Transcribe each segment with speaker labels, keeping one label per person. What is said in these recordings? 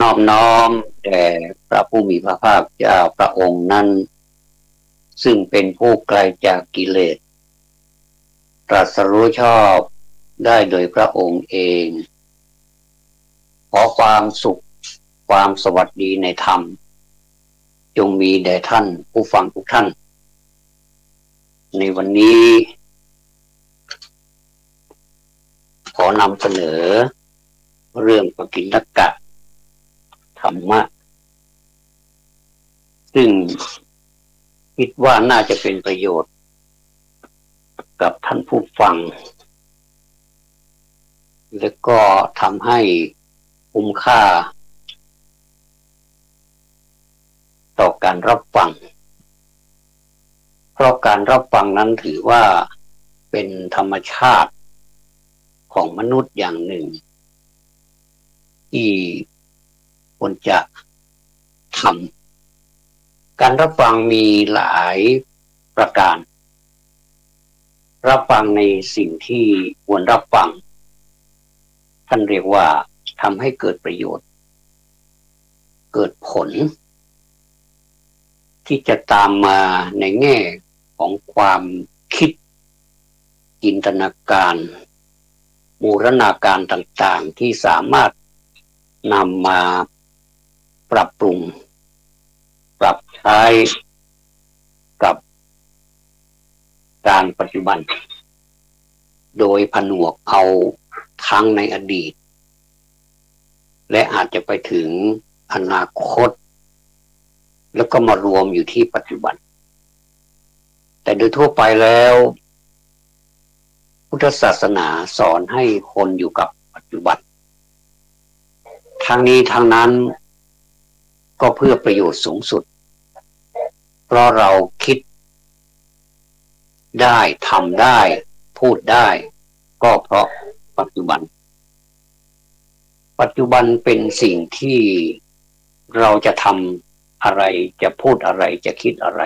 Speaker 1: นอบน้อมแด่พระผู้มีพระภาคเจ้าพระองค์นั้นซึ่งเป็นผู้ไกลจากกิเลสตรัสรู้ชอบได้โดยพระองค์เองขอความสุขความสวัสดีในธรรมจงมีแด่ท่านผู้ฟังทุกท่านในวันนี้ขอนำเสนอเรื่องปกิณณกะธรรมะซึ่งคิดว่าน่าจะเป็นประโยชน์กับท่านผู้ฟังและก็ทำให้คุ้มค่าต่อการรับฟังเพราะการรับฟังนั้นถือว่าเป็นธรรมชาติของมนุษย์อย่างหนึ่งที่ควรจะทำการรับฟังมีหลายประการรับฟังในสิ่งที่ควรรับฟังท่านเรียกว่าทำให้เกิดประโยชน์เกิดผลที่จะตามมาในแง่ของความคิดจินตนาการบูรณาการต่างๆที่สามารถนำมาปรับปรุงปรับใช้กับการปัจจุบันโดยผนวกเอาทั้งในอดีตและอาจจะไปถึงอนาคตแล้วก็มารวมอยู่ที่ปัจจุบันแต่โดยทั่วไปแล้วพุทธศาสนาสอนให้คนอยู่กับปัจจุบันทั้งนี้ทั้งนั้นก็เพื่อประโยชน์สูงสุดเพราะเราคิดได้ทำได้พูดได้ก็เพราะปัจจุบันเป็นสิ่งที่เราจะทำอะไรจะพูดอะไรจะคิดอะไร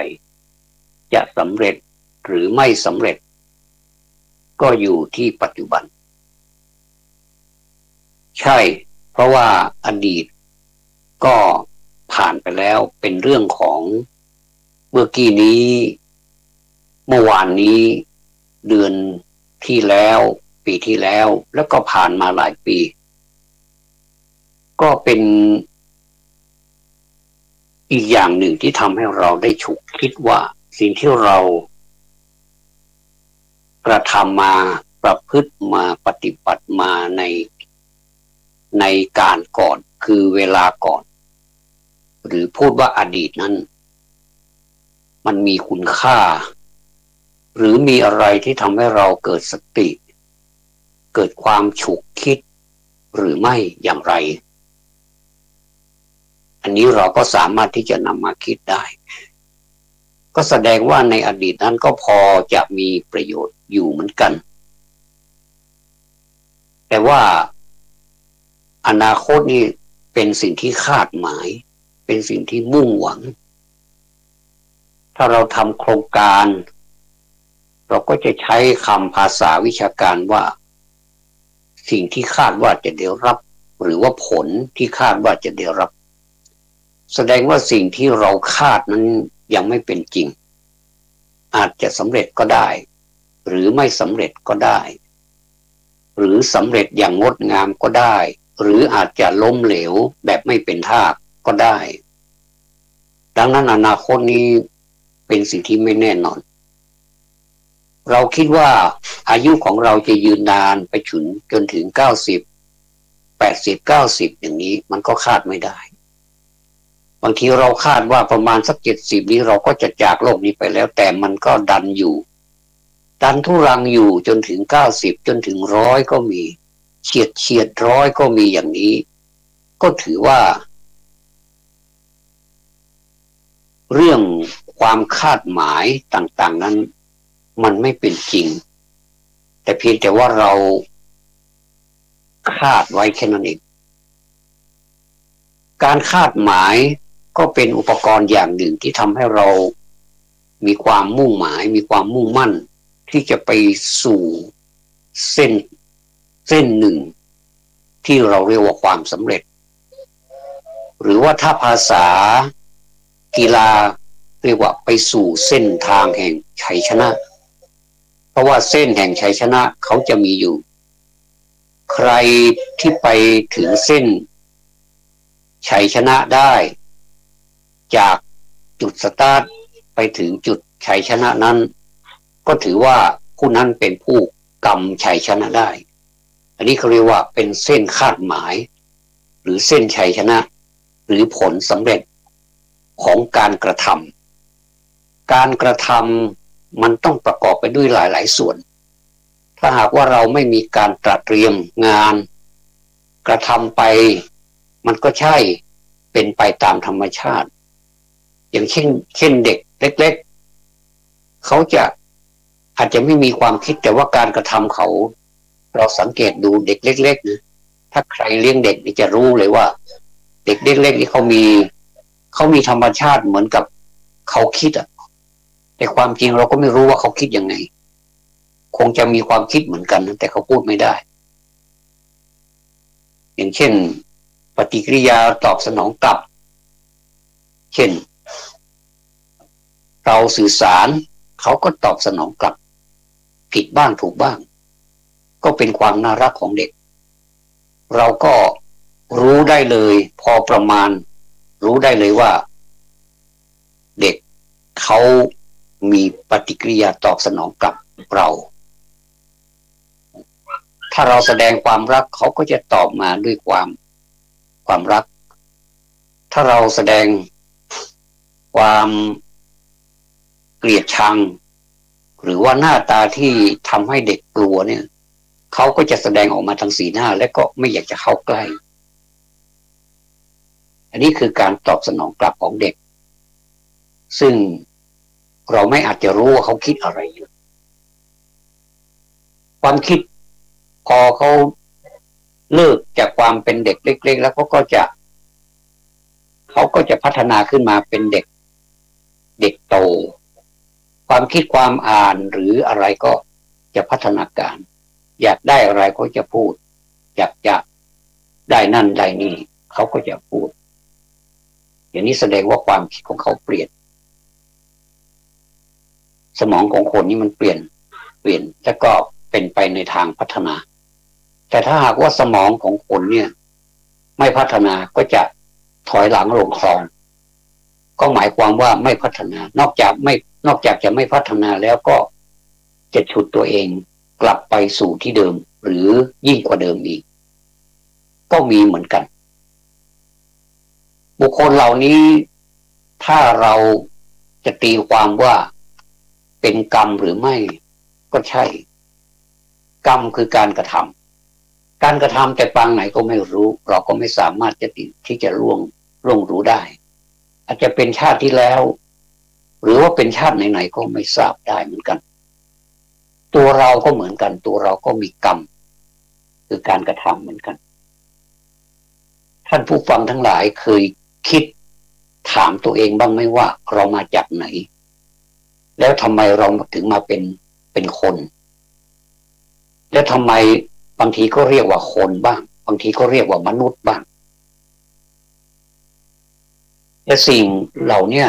Speaker 1: จะสำเร็จหรือไม่สำเร็จก็อยู่ที่ปัจจุบันใช่เพราะว่าอดีตก็ผ่านไปแล้วเป็นเรื่องของเมื่อกี้นี้เมื่อวานนี้เดือนที่แล้วปีที่แล้วแล้วก็ผ่านมาหลายปีก็เป็นอีกอย่างหนึ่งที่ทำให้เราได้ฉุกคิดว่าสิ่งที่เรากระทำมาประพฤติมาปฏิบัติมาในการก่อนคือเวลาก่อนหรือพูดว่าอดีตนั้นมันมีคุณค่าหรือมีอะไรที่ทำให้เราเกิดสติเกิดความฉุกคิดหรือไม่อย่างไรอันนี้เราก็สามารถที่จะนำมาคิดได้ก็แสดงว่าในอดีตนั้นก็พอจะมีประโยชน์อยู่เหมือนกันแต่ว่าอนาคตนี่เป็นสิ่งที่คาดหมายเป็นสิ่งที่มุ่งหวังถ้าเราทำโครงการเราก็จะใช้คำภาษาวิชาการว่าสิ่งที่คาดว่าจะได้รับหรือว่าผลที่คาดว่าจะได้รับแสดงว่าสิ่งที่เราคาดนั้นยังไม่เป็นจริงอาจจะสำเร็จก็ได้หรือไม่สำเร็จก็ได้หรือสำเร็จอย่างงดงามก็ได้หรืออาจจะล้มเหลวแบบไม่เป็นท่าก็ได้ดังนั้นอนาคตนี้เป็นสิ่งที่ไม่แน่นอนเราคิดว่าอายุของเราจะยืนนานไปจนถึง90 80 90อย่างนี้มันก็คาดไม่ได้บางทีเราคาดว่าประมาณสัก70นี้เราก็จะจากโลกนี้ไปแล้วแต่มันก็ดันทุรังอยู่จนถึง90จนถึง100ก็มีเฉียด100ก็มีอย่างนี้ก็ถือว่าเรื่องความคาดหมายต่างๆนั้นมันไม่เป็นจริงแต่เพียงแต่ว่าเราคาดไว้แค่นั้นเองการคาดหมายก็เป็นอุปกรณ์อย่างหนึ่งที่ทำให้เรามีความมุ่งหมายมีความมุ่งมั่นที่จะไปสู่เส้นหนึ่งที่เราเรียกว่าความสำเร็จ รือว่าถ้าภาษากีฬาเรียกว่าไปสู่เส้นทางแห่งชัยชนะเพราะว่าเส้นแห่งชัยชนะเขาจะมีอยู่ใครที่ไปถึงเส้นชัยชนะได้จากจุดสตาร์ทไปถึงจุดชัยชนะนั้นก็ถือว่าผู้นั้นเป็นผู้กำชัยชนะได้อันนี้เขาเรียกว่าเป็นเส้นคาดหมายหรือเส้นชัยชนะหรือผลสำเร็จของการกระทำการกระทำมันต้องประกอบไปด้วยหลายๆส่วนถ้าหากว่าเราไม่มีการตระเตรียมงานกระทำไปมันก็ใช่เป็นไปตามธรรมชาติอย่างเช่นเด็กเล็กๆเขาจะอาจจะไม่มีความคิดแต่ว่าการกระทำเขาเราสังเกตดูเด็กเล็กๆนะถ้าใครเลี้ยงเด็กนี่จะรู้เลยว่าเด็กเล็กๆนี่เขามีธรรมชาติเหมือนกับเขาคิดอ่ะแต่ความจริงเราก็ไม่รู้ว่าเขาคิดยังไงคงจะมีความคิดเหมือนกันแต่เขาพูดไม่ได้อย่างเช่นปฏิกิริยาตอบสนองกลับเช่นเราสื่อสารเขาก็ตอบสนองกลับผิดบ้างถูกบ้างก็เป็นความน่ารักของเด็กเราก็รู้ได้เลยพอประมาณรู้ได้เลยว่าเด็กเขามีปฏิกิริยาตอบสนองกลับเราถ้าเราแสดงความรักเขาก็จะตอบมาด้วยความรักถ้าเราแสดงความเกลียดชังหรือว่าหน้าตาที่ทำให้เด็กกลัวเนี่ยเขาก็จะแสดงออกมาทางสีหน้าและก็ไม่อยากจะเข้าใกล้อันนี้คือการตอบสนองกลับของเด็กซึ่งเราไม่อาจจะรู้ว่าเขาคิดอะไรอยู่ความคิดพอเขาเลิกจากความเป็นเด็กเล็กๆแล้วเขาก็จะพัฒนาขึ้นมาเป็นเด็กโตความคิดความอ่านหรืออะไรก็จะพัฒนาการอยากได้อะไรเขาจะพูดอยากจะได้นั่นได้นี่เขาก็จะพูดอย่างนี้แสดงว่าความคิดของเขาเปลี่ยนสมองของคนนี้มันเปลี่ยนแล้วก็เป็นไปในทางพัฒนาแต่ถ้าหากว่าสมองของคนเนี่ยไม่พัฒนาก็จะถอยหลังลงคลองก็หมายความว่าไม่พัฒนานอกจากจะไม่พัฒนาแล้วก็จะฉุดตัวเองกลับไปสู่ที่เดิมหรือยิ่งกว่าเดิมอีกก็มีเหมือนกันบุคคลเหล่านี้ถ้าเราจะตีความว่าเป็นกรรมหรือไม่ก็ใช่กรรมคือการกระทำแต่ปางไหนก็ไม่รู้เราก็ไม่สามารถที่จะล่วงรู้ได้อาจจะเป็นชาติที่แล้วหรือว่าเป็นชาติไหนๆก็ไม่ทราบได้เหมือนกันตัวเราก็เหมือนกันตัวเราก็มีกรรมคือการกระทำเหมือนกันท่านผู้ฟังทั้งหลายเคยคิดถามตัวเองบ้างไหมว่าเรามาจากไหนแล้วทำไมเราถึงมาเป็นคนแล้วทำไมบางทีก็เรียกว่าคนบ้างบางทีก็เรียกว่ามนุษย์บ้างและสิ่งเหล่านี้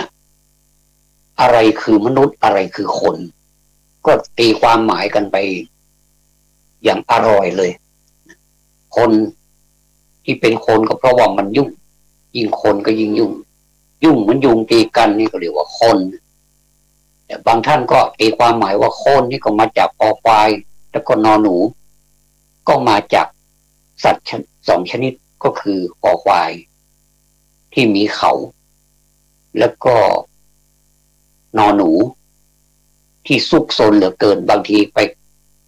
Speaker 1: อะไรคือมนุษย์อะไรคือคนก็ตีความหมายกันไปอย่างอร่อยเลยคนที่เป็นคนก็เพราะว่ามันยุ่งยิ่งคนก็ยิ่งยุ่งเหมือนยุงตีกันนี่ก็เรียกว่าคนแต่บางท่านก็ตีความหมายว่าคนนี่ก็มาจากคอควายแล้วก็นอหนูก็มาจากสัตว์สองชนิดก็คือคอควายที่มีเขาแล้วก็นอหนูที่ซุกซนเหลือเกินบางทีไป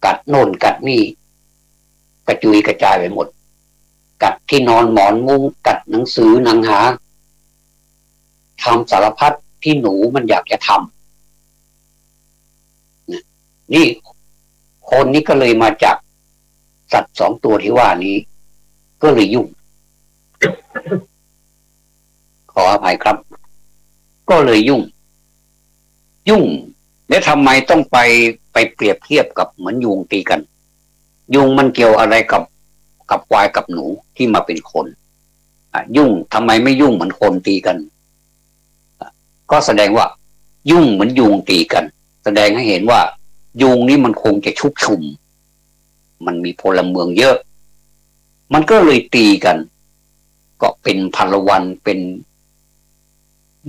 Speaker 1: กัดโน่นกัดนี่กระจุยกระจายไปหมดกัดที่นอนหมอนมุ้งกัดหนังสือหนังหาทำสารพัดที่หนูมันอยากจะทำนี่คนนี้ก็เลยมาจากสัตว์สองตัวที่ว่านี้ก็เลยยุ่งขออภัยครับก็เลยยุ่งแล้วทำไมต้องไปเปรียบเทียบกับเหมือนยุงตีกันยุงมันเกี่ยวอะไรกับควายกับหนูที่มาเป็นคน ยุ่งทำไมไม่ยุ่งเหมือนคนตีกันก็แสดงว่ายุ่งเหมือนยุงตีกันแสดงให้เห็นว่ายุงนี้มันคงจะชุกชุมมันมีพลเมืองเยอะมันก็เลยตีกันก็เป็นพลวันเป็น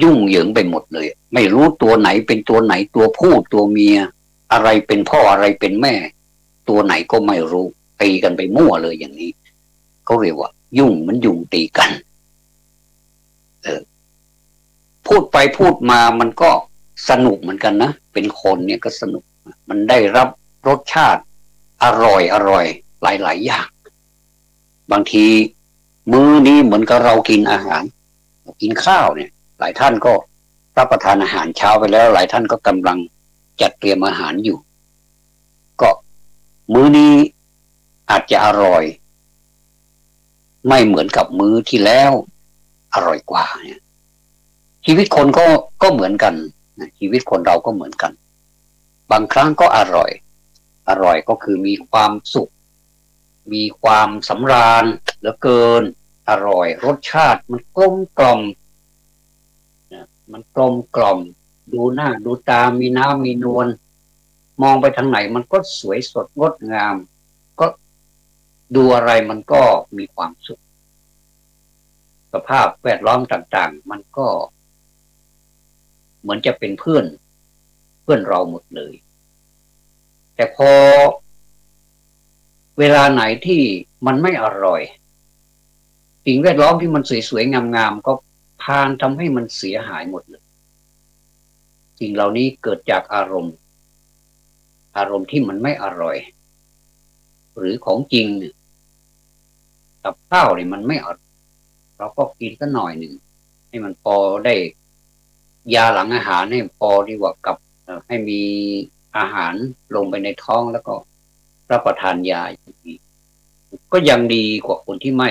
Speaker 1: ยุ่งเหยิงไปหมดเลยไม่รู้ตัวไหนเป็นตัวไหนตัวผู้ตัวเมียอะไรเป็นพ่ออะไรเป็นแม่ตัวไหนก็ไม่รู้ตีกันไปมั่วเลยอย่างนี้เขาเรียกว่ายุ่งเหมือนยุงตีกันพูดไปพูดมามันก็สนุกเหมือนกันนะเป็นคนเนี่ยก็สนุกมันได้รับรสชาติอร่อยหลายอย่างบางทีมื้อนี้เหมือนกับเรากินอาหารกินข้าวเนี่ยหลายท่านก็รับประทานอาหารเช้าไปแล้วหลายท่านก็กำลังจัดเตรียมอาหารอยู่ก็มื้อนี้อาจจะอร่อยไม่เหมือนกับมื้อที่แล้วอร่อยกว่าเนี่ยชีวิตคนก็เหมือนกันชีวิตคนเราก็เหมือนกันบางครั้งก็อร่อยก็คือมีความสุขมีความสำราญเหลือเกินอร่อยรสชาติมันกลมกล่อมดูหน้าดูตามีน้ำมีนวลมองไปทางไหนมันก็สวยสดงดงามก็ดูอะไรมันก็มีความสุขสภาพแวดล้อมต่างๆมันก็เหมือนจะเป็นเพื่อนเราหมดเลยแต่พอเวลาไหนที่มันไม่อร่อยสิ่งแวดล้อมที่มันสวยๆงามๆก็พานทำให้มันเสียหายหมดเลยสิ่งเหล่านี้เกิดจากอารมณ์ที่มันไม่อร่อยหรือของจริงเนี่ยกับข้าวเนี่ยมันไม่อร่อยเราก็กินสักหน่อยหนึ่งให้มันพอได้ยาหลังอาหารให้พอดีกว่ากับให้มีอาหารลงไปในท้องแล้วก็รับประทานยาอย่างนี้ก็ยังดีกว่าคนที่ไม่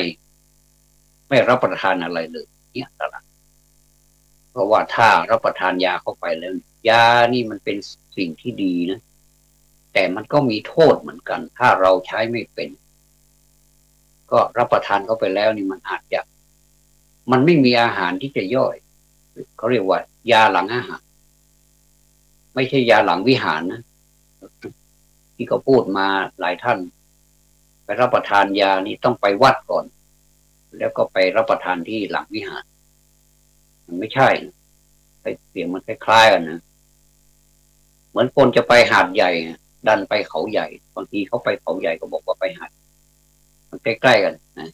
Speaker 1: รับประทานอะไรเลยเนี่ยตลอดเพราะว่าถ้ารับประทานยาเข้าไปแล้วยานี่มันเป็นสิ่งที่ดีนะแต่มันก็มีโทษเหมือนกันถ้าเราใช้ไม่เป็นก็รับประทานเข้าไปแล้วนี่มันอาจจะมันไม่มีอาหารที่จะย่อยเขาเรียกว่ายาหลังอาหารไม่ใช่ยาหลังวิหารนะที่เขาพูดมาหลายท่านไปรับประทานยานี่ต้องไปวัดก่อนแล้วก็ไปรับประทานที่หลังวิหารมันไม่ใช่เสียงมันคล้ายๆกันนะเหมือนคนจะไปหาดใหญ่ดันไปเขาใหญ่บางทีเขาไปเขาใหญ่ก็บอกว่าไปหาดมันใกล้ๆกันนะ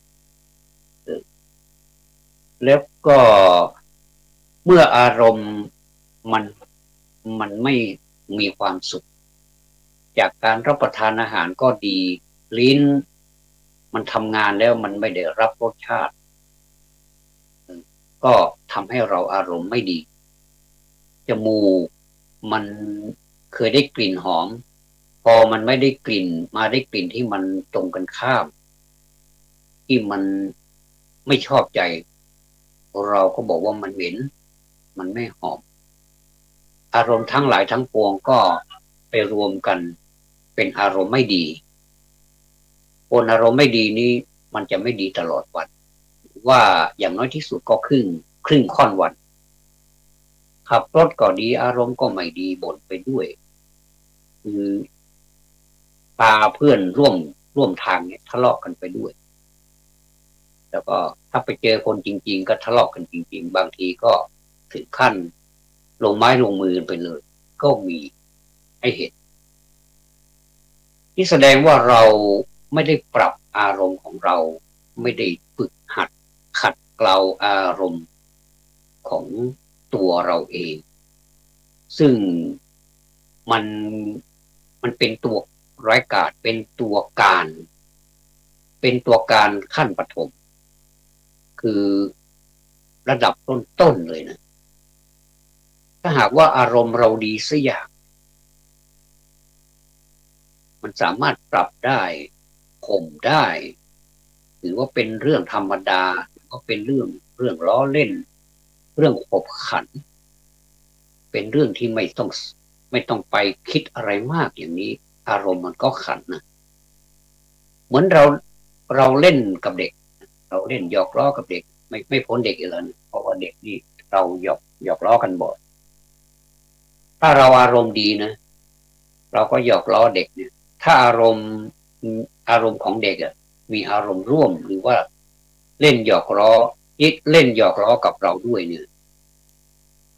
Speaker 1: แล้วก็เมื่ออารมณ์มันไม่มีความสุขจากการรับประทานอาหารก็ดีลิ้นมันทำงานแล้วมันไม่ได้รับรสชาติก็ทำให้เราอารมณ์ไม่ดีจมูกมันเคยได้กลิ่นหอมพอมันไม่ได้กลิ่นมาได้กลิ่นที่มันตรงกันข้ามที่มันไม่ชอบใจเราก็บอกว่ามันเหม็นมันไม่หอมอารมณ์ทั้งหลายทั้งปวงก็ไปรวมกันเป็นอารมณ์ไม่ดีคนอารมณ์ไม่ดีนี้มันจะไม่ดีตลอดวันว่าอย่างน้อยที่สุดก็ครึ่งค่อนวันขับรถก็ดีอารมณ์ก็ไม่ดีบ่นไปด้วยคือพาเพื่อนร่วมทางเนี่ยทะเลาะกันไปด้วยแล้วก็ถ้าไปเจอคนจริงๆก็ทะเลาะกันจริงๆบางทีก็ถึงขั้นลงไม้ลงมือไปเลยก็มีให้เห็นที่แสดงว่าเราไม่ได้ปรับอารมณ์ของเราไม่ได้ฝึกหัดขัดเกลาอารมณ์ของตัวเราเองซึ่งมันเป็นตัวร้ายกาจเป็นตัวการขั้นปฐมคือระดับต้นเลยนะถ้าหากว่าอารมณ์เราดีสักอย่างมันสามารถปรับได้ข่มได้หรือว่าเป็นเรื่องธรรมดาหรือว่าเป็นเรื่องล้อเล่นเรื่องขบขันเป็นเรื่องที่ไม่ต้องไปคิดอะไรมากอย่างนี้อารมณ์มันก็ขันนะเหมือนเราเล่นกับเด็กเราเล่นหยอกล้อกับเด็ก ไม่พ้นเด็กอีกแล้วนะเพราะว่าเด็กนี่เราหยอกล้อกันบ่อยถ้าเราอารมณ์ดีนะเราก็หยอกล้อเด็กเนี่ยถ้าอารมณ์ของเด็กอ่ะมีอารมณ์ร่วมหรือว่าเล่นหยอกล้อเล่นหยอกล้อกับเราด้วยเนี่ย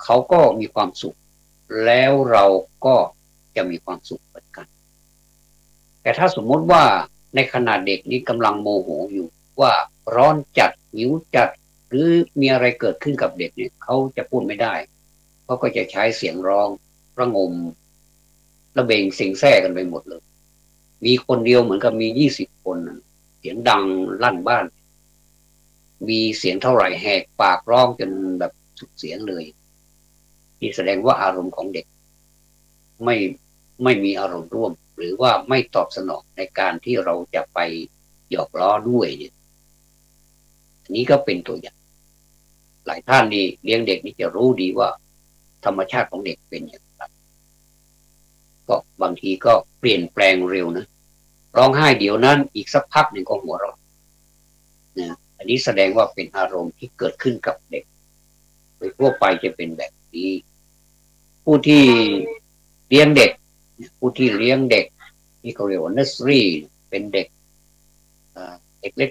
Speaker 1: เขาก็มีความสุขแล้วเราก็จะมีความสุขเหมือนกันแต่ถ้าสมมติว่าในขณะเด็กนี้กำลังโมโหอยู่ว่าร้อนจัดหิวจัดหรือมีอะไรเกิดขึ้นกับเด็กเนี่ยเขาจะพูดไม่ได้เขาก็จะใช้เสียงร้องระงมระเบงเสียงแซ่กันไปหมดเลยมีคนเดียวเหมือนกับมี20 คนเสียงดังลั่นบ้านมีเสียงเท่าไหร่แหกปากร้องจนแบบสุดเสียงเลยที่แสดงว่าอารมณ์ของเด็กไม่ไม่มีอารมณ์ร่วมหรือว่าไม่ตอบสนองในการที่เราจะไปหยอกล้อด้วยเนี่ยอันนี้ก็เป็นตัวอย่างหลายท่านนี่เลี้ยงเด็กนี่จะรู้ดีว่าธรรมชาติของเด็กเป็นอย่างไรก็บางทีก็เปลี่ยนแปลงเร็วนะร้องไห้เดี๋ยวนั้นอีกสักพักหนึ่งก็หัวเราะนะอันนี้แสดงว่าเป็นอารมณ์ที่เกิดขึ้นกับเด็กโดยทั่วไปจะเป็นแบบนี้ผู้ที่เลี้ยงเด็กนี่เขาเรียกว่า nursery เป็นเด็ก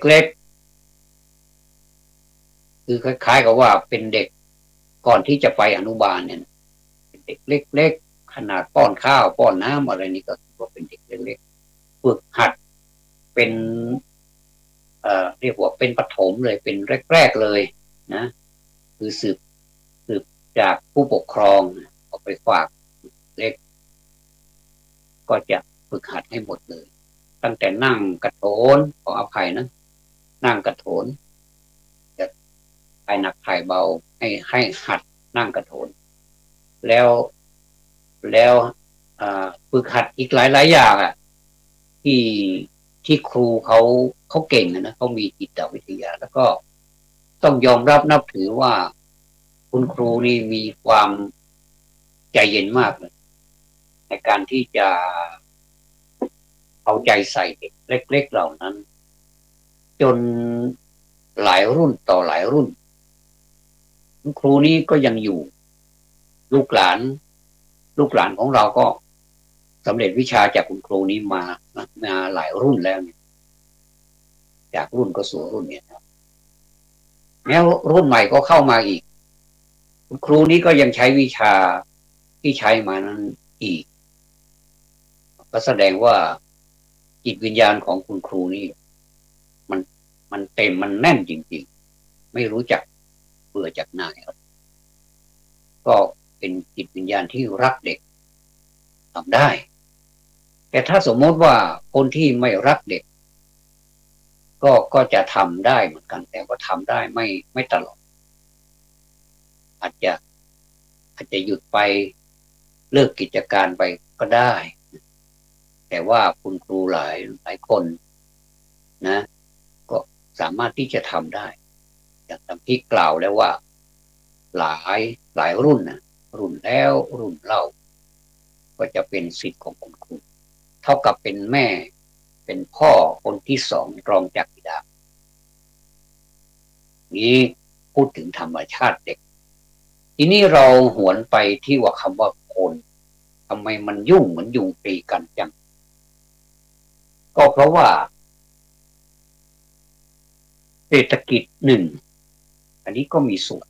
Speaker 1: เล็กๆคือคล้ายๆกับว่าเป็นเด็กก่อนที่จะไปอนุบาลเนี่ยเป็นเด็กเล็กๆขนาดป้อนข้าวป้อนน้ำอะไรนี่ก็ถือว่าเป็นเด็กเล็กๆฝึกหัดเป็นเรียกว่าเป็นปฐมเลยเป็นแรกๆเลยนะคือสืบจากผู้ปกครองออกไปฝากเล็กก็จะฝึกหัดให้หมดเลยตั้งแต่นั่งกระโถนขออภัยนะนั่งกระโถนจะใครหนักใครเบาให้หัดนั่งกระโถนแล้วฝึกหัดอีกหลายอย่างอ่ะที่ครูเขาเก่งนะเขามีจิตวิทยาแล้วก็ต้องยอมรับนับถือว่าคุณครูนี่มีความใจเย็นมากเลยในการที่จะเอาใจใส่เด็กเล็กๆเหล่านั้นจนหลายรุ่นต่อหลายรุ่นคุณครูนี้ก็ยังอยู่ลูกหลานของเราก็สำเร็จวิชาจากคุณครูนี้มาหลายรุ่นแล้วเนี่ยจากรุ่นก็สู่รุ่นเนี่ยแล้วรุ่นใหม่ก็เข้ามาอีกคุณครูนี้ก็ยังใช้วิชาที่ใช้มานั้นอีกก็แสดงว่าจิตวิญญาณของคุณครูนี่มันเต็มมันแน่นจริงๆไม่รู้จักเบื่อจากหน่ายครับก็เป็นจิตวิญญาณที่รักเด็กทำได้แต่ถ้าสมมติว่าคนที่ไม่รักเด็กก็จะทำได้เหมือนกันแต่ว่าทำได้ไม่ตลอดอาจจะหยุดไปเลิกกิจการไปก็ได้แต่ว่าคุณครูหลายคนนะก็สามารถที่จะทำได้อย่างที่กล่าวแล้วว่าหลายรุ่นนะรุ่นแล้วรุ่นเล่าก็จะเป็นศิษย์ของคุณครูเท่ากับเป็นแม่เป็นพ่อคนที่สองรองจากบิดานี้พูดถึงธรรมชาติเด็กทีนี้เราหวนไปที่ว่าคำว่าคนทำไมมันยุ่งเหมือนยุงตีกันจังก็เพราะว่าเศรษฐกิจหนึ่งอันนี้ก็มีส่วน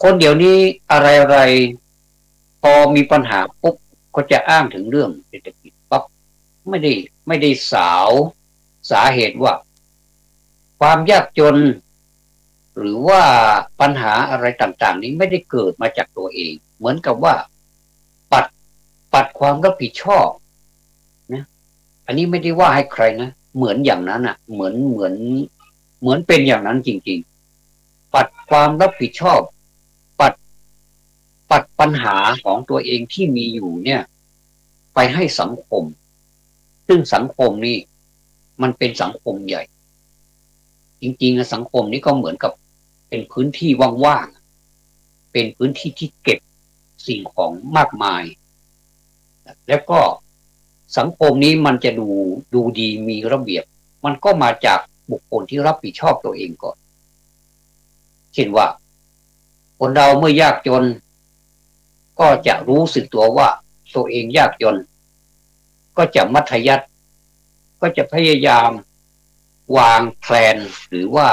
Speaker 1: คนเดี๋ยวนี้อะไรพอมีปัญหาปุ๊บก็จะอ้างถึงเรื่องเศรษฐกิจปั๊บไม่ได้สาเหตุว่าความยากจนหรือว่าปัญหาอะไรต่างๆนี้ไม่ได้เกิดมาจากตัวเองเหมือนกับว่าปัดความรับผิดชอบนะอันนี้ไม่ได้ว่าให้ใครนะเหมือนอย่างนั้นอ่ะเหมือนเป็นอย่างนั้นจริงๆปัดความรับผิดชอบปัดปัญหาของตัวเองที่มีอยู่เนี่ยไปให้สังคมซึ่งสังคมนี้มันเป็นสังคมใหญ่จริงๆสังคมนี้ก็เหมือนกับเป็นพื้นที่ว่างๆเป็นพื้นที่ที่เก็บสิ่งของมากมายแล้วก็สังคมนี้มันจะดูดีมีระเบียบมันก็มาจากบุคคลที่รับผิดชอบตัวเองก่อน เช่นว่าคนเราเมื่อยากจนก็จะรู้สึกตัวว่าตัวเองยากจนก็จะมัธยัสถ์ก็จะพยายามวางแผนหรือว่า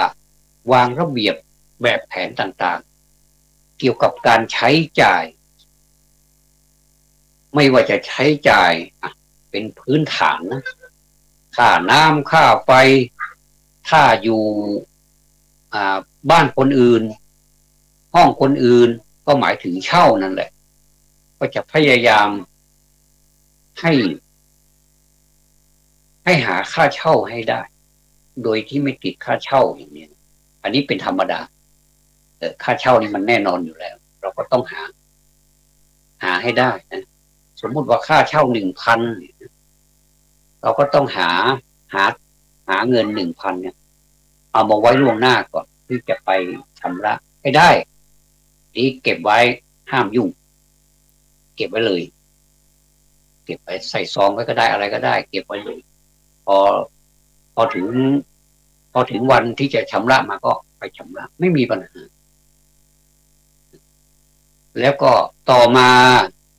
Speaker 1: วางระเบียบแบบแผนต่างๆเกี่ยวกับการใช้จ่ายไม่ว่าจะใช้จ่ายเป็นพื้นฐานนะค่าน้ำค่าไฟถ้าอยู่บ้านคนอื่นห้องคนอื่นก็หมายถึงเช่านั่นแหละก็จะพยายามให้หาค่าเช่าให้ได้โดยที่ไม่ติดค่าเช่าอย่างนี้อันนี้เป็นธรรมดาค่าเช่านี่มันแน่นอนอยู่แล้วเราก็ต้องหาให้ได้นะสมมุติว่าค่าเช่า1,000เราก็ต้องหาเงิน1,000เนี่ยเอามาไว้ล่วงหน้าก่อนที่จะไปชำระให้ได้นี่เก็บไว้ห้ามยุ่งเก็บไว้เลยเก็บไว้ใส่ซองไว้ก็ได้อะไรก็ได้เก็บไว้เลยพอถึงวันที่จะชำระมาก็ไปชำระไม่มีปัญหาแล้วก็ต่อมา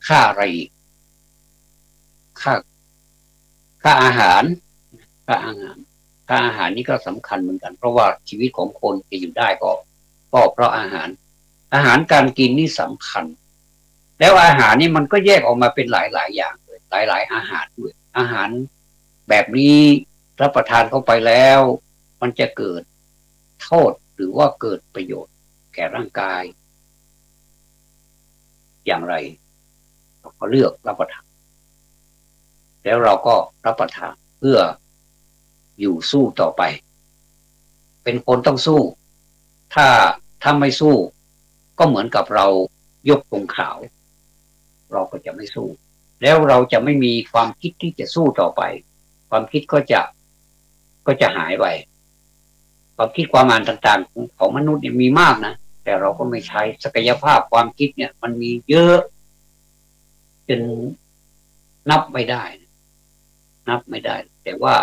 Speaker 1: ค่าอะไรอีกค่าอาหารค่าอาหารนี่ก็สำคัญเหมือนกันเพราะว่าชีวิตของคนจะอยู่ได้ก็เพราะอาหารการกินนี่สำคัญแล้วอาหารนี่มันก็แยกออกมาเป็นหลายอย่างเลยหลายอาหารด้วยอาหารแบบนี้รับประทานเข้าไปแล้วมันจะเกิดโทษหรือว่าเกิดประโยชน์แก่ร่างกายอย่างไรเราก็เลือกรับประทานแล้วเราก็รับประทานเพื่ออยู่สู้ต่อไปเป็นคนต้องสู้ถ้าไม่สู้ก็เหมือนกับเรายกธงขาวเราก็จะไม่สู้แล้วเราจะไม่มีความคิดที่จะสู้ต่อไปความคิดก็จะหายไปความคิดความอ่านต่างๆของมนุษย์เนี่ยมีมากนะแต่เราก็ไม่ใช้ศักยภาพความคิดเนี่ยมันมีเยอะจนนับไม่ได้แต่ว่า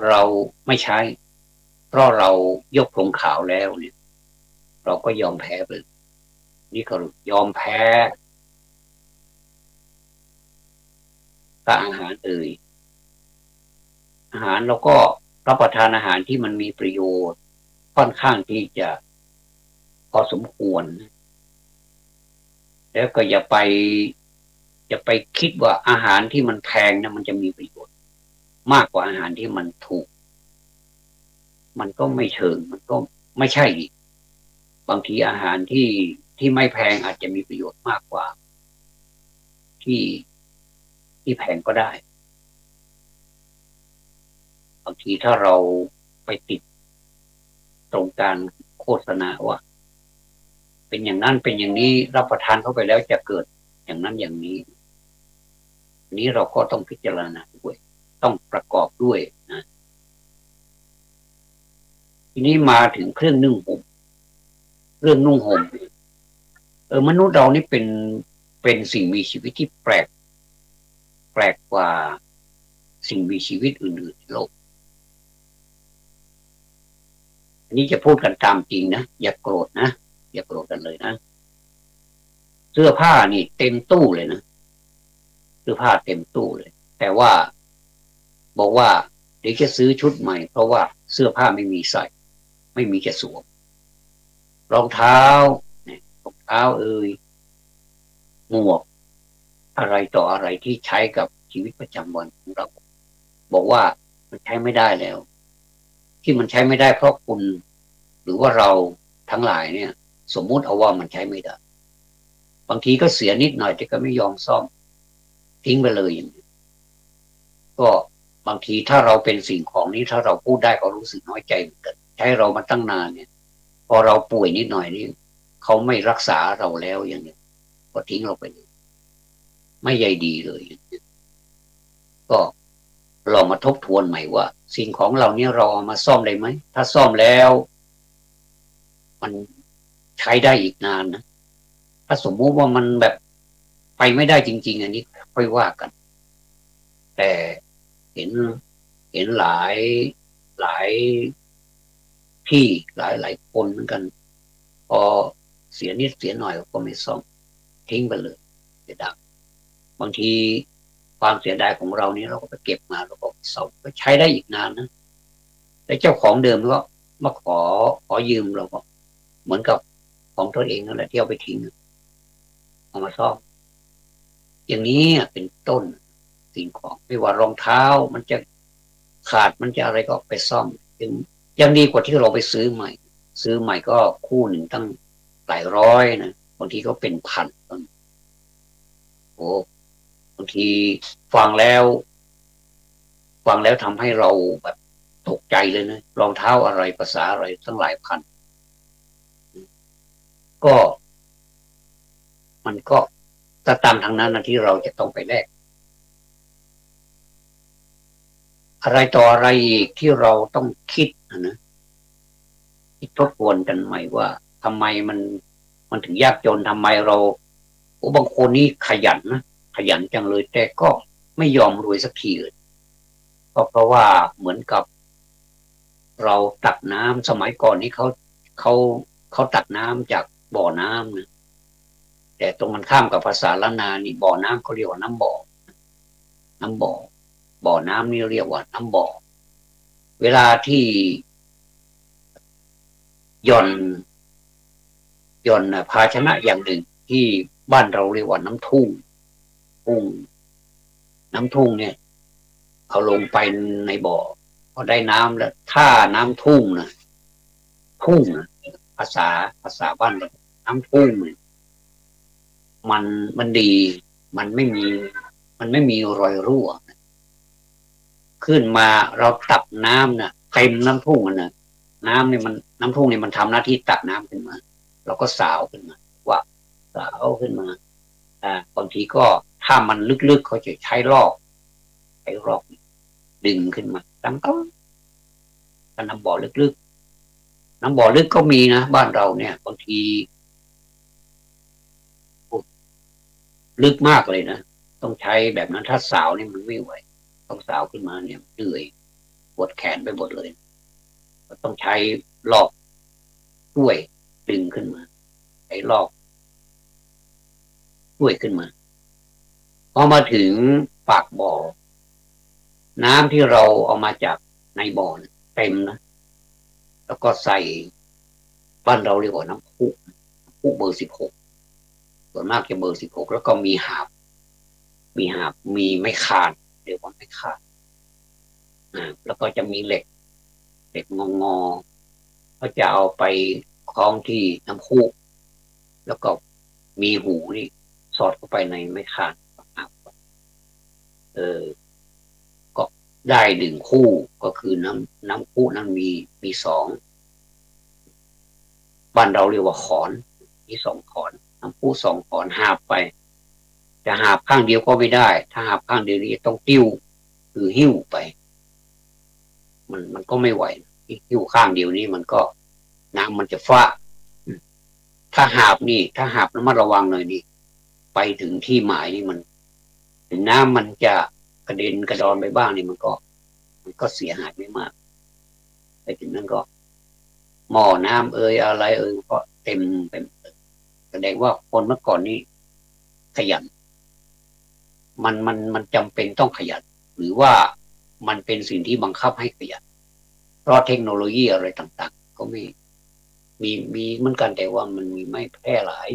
Speaker 1: เราไม่ใช้เพราะเรายกธงขาวแล้วเนี่ยเราก็ยอมแพ้ไปนี่ก็ยอมแพ้กับอาหารอาหารเราก็รับประทานอาหารที่มันมีประโยชน์ค่อนข้างที่จะพอสมควรแล้วก็อย่าไปคิดว่าอาหารที่มันแพงนะมันจะมีประโยชน์มากกว่าอาหารที่มันถูกมันก็ไม่เชิงมันก็ไม่ใช่อีกบางทีอาหารที่ไม่แพงอาจจะมีประโยชน์มากกว่าที่แพงก็ได้บางทีถ้าเราไปติดตรงการโฆษณาว่าเป็นอย่างนั้นเป็นอย่างนี้รับประทานเข้าไปแล้วจะเกิดอย่างนั้นอย่างนี้นี้เราก็ต้องพิจารณาด้วยต้องประกอบด้วยนะทีนี้มาถึงเครื่องนึ่งห่มเรื่องนุ่งห่มมนุษย์เรานี่เป็นสิ่งมีชีวิตที่แปลกกว่าสิ่งมีชีวิตอื่นๆในโลกอันนี้จะพูดกันตามจริงนะอย่าโกรธนะอย่าโกรธกันเลยนะเสื้อผ้านี่เต็มตู้เลยนะเสื้อผ้าเต็มตู้เลยแต่ว่าบอกว่าเดี๋ยวจะซื้อชุดใหม่เพราะว่าเสื้อผ้าไม่มีใส่ไม่มีจะสวมรองเท้ารองเท้าหมวกอะไรต่ออะไรที่ใช้กับชีวิตประจำวันของเราบอกว่ามันใช้ไม่ได้แล้วที่มันใช้ไม่ได้เพราะคุณหรือว่าเราทั้งหลายเนี่ยสมมุติเอาว่ามันใช้ไม่ได้บางทีก็เสียนิดหน่อยแต่ก็ไม่ยอมซ่อมทิ้งไปเลยอย่างนี้ก็บางทีถ้าเราเป็นสิ่งของนี้ถ้าเราพูดได้ก็รู้สึกน้อยใจเหมือนกันใช้เรามาตั้งนานเนี่ยพอเราป่วยนิดหน่อยนี่เขาไม่รักษาเราแล้วอย่างนี้ก็ทิ้งเราไปเลยไม่ใยดีเลยก็ลองมาทบทวนใหม่ว่าสิ่งของเราเนี่ยเราเอามาซ่อมได้ไหมถ้าซ่อมแล้วมันใช้ได้อีกนานนะถ้าสมมุติว่ามันแบบไปไม่ได้จริงๆอันนี้ค่อยว่ากันแต่เห็นหลายที่หลายคนเหมือนกัน พอเสียนิดเสียหน่อยก็ไม่ซ่อมทิ้งไปเลยเสียดายบางทีความเสียดายของเรานี้เราก็ไปเก็บมาแล้วก็ซ่อมก็ใช้ได้อีกนานนะแต่เจ้าของเดิมก็มาขอยืมเราก็เหมือนกับของตัวเองนั่นแหละที่เอาไปทิ้งเอามาซ่อมอย่างนี้เป็นต้นสิ่งของไม่ว่ารองเท้ามันจะขาดมันจะอะไรก็ไปซ่อมยังดีกว่าที่เราไปซื้อใหม่ก็คู่หนึ่งตั้งหลายร้อยนะบางทีก็เป็นพันโอ้บางทีฟังแล้วทำให้เราแบบตกใจเลยนะรองเท้าอะไรภาษาอะไรตั้งหลายพันก็มันก็สตางค์ทางนั้นนะที่เราจะต้องไปแลกอะไรต่ออะไรอีกที่เราต้องคิดนะคิดทบทวนกันใหม่ว่าทำไมมันถึงยากจนทำไมเราบางคนนี่ขยันนะขยันจังเลยแต่ก็ไม่ยอมรวยสักทีเลยก็เพราะว่าเหมือนกับเราตักน้ำสมัยก่อนนี้เขาตักน้ำจากบ่อน้ำนะแต่ตรงมันข้ามกับภาษาล้านนานี่บ่อน้ำเขาเรียกว่าน้ำบ่อบ่อน้ำนี่เรียกว่าน้ำบ่อเวลาที่หย่อนภาชนะอย่างหนึ่งที่บ้านเราเรียกว่าน้ำทุ่งน้ำทุ่งเนี่ยเอาลงไปในบ่อพอได้น้ำแล้วถ้าน้ำทุ่งนะภาษาบ้านเราน้ำทุ่งมันดีมันไม่มีรอยรั่วขึ้นมาเราตักน้ำนะเต็มน้ำทุ่งนะน้ำเนี่ยน้ำทุ่งเนี่ยมันทำหน้าที่ตักน้ำขึ้นมาเราก็สาวขึ้นมาว่าสาวขึ้นมาบางทีก็ถ้ามันลึกๆเขาจะใช้รอกดึงขึ้นมาตั้งต้นน้ำบ่อลึกน้ำบ่อลึกก็มีนะบ้านเราเนี่ยบางทีลึกมากเลยนะต้องใช้แบบนั้นถ้าสาวนี่มันไม่ไหวต้องสาวขึ้นมาเนี่ยเหนื่อยปวดแขนไปหมดเลยก็ต้องใช้ลอกช่วยดึงขึ้นมาใช้ลอกช่วยขึ้นมาพอมาถึงปากบ่อน้ำที่เราเอามาจากในบ่อเต็มนะแล้วก็ใส่บ้านเราเรียกว่าน้ำพุเบอร์16ส่วนมากจะเบอร์16แล้วก็มีหาบมีไม้คานเรียกว่าไม้คานแล้วก็จะมีเหล็กงอก็จะเอาไปคล้องที่น้ำพุแล้วก็มีหูนี่สอดเข้าไปในไม้คานก็ได้1คู่ก็คือน้ำพุนั้นมี2บ้านเราเรียกว่าขอนมี2ขอนน้ำพุ2ขอนหาบไปจะหาบข้างเดียวก็ไม่ได้ถ้าหาบข้างเดียวนี้ต้องติ้วคือหิ้วไปมันก็ไม่ไหวหิ้วข้างเดียวนี้มันก็น้ำมันจะฟ้าถ้าหาบระมัดระวังหน่อยนี่ไปถึงที่หมายนี่มันถึงน้ำมันจะกระเด็นกระดอนไปบ้างนี่มันก็เสียหายไม่มากไปถึงนั้นก็หม้อน้ำอะไรก็เต็มแสดงว่าคนเมื่อก่อนนี้ขยันมันจำเป็นต้องขยันหรือว่ามันเป็นสิ่งที่บังคับให้ขยันเพราะเทคโนโลยีอะไรต่างๆก็ไม่มีเหมือนกันแต่ว่ามันมีไม่แพร่หลาย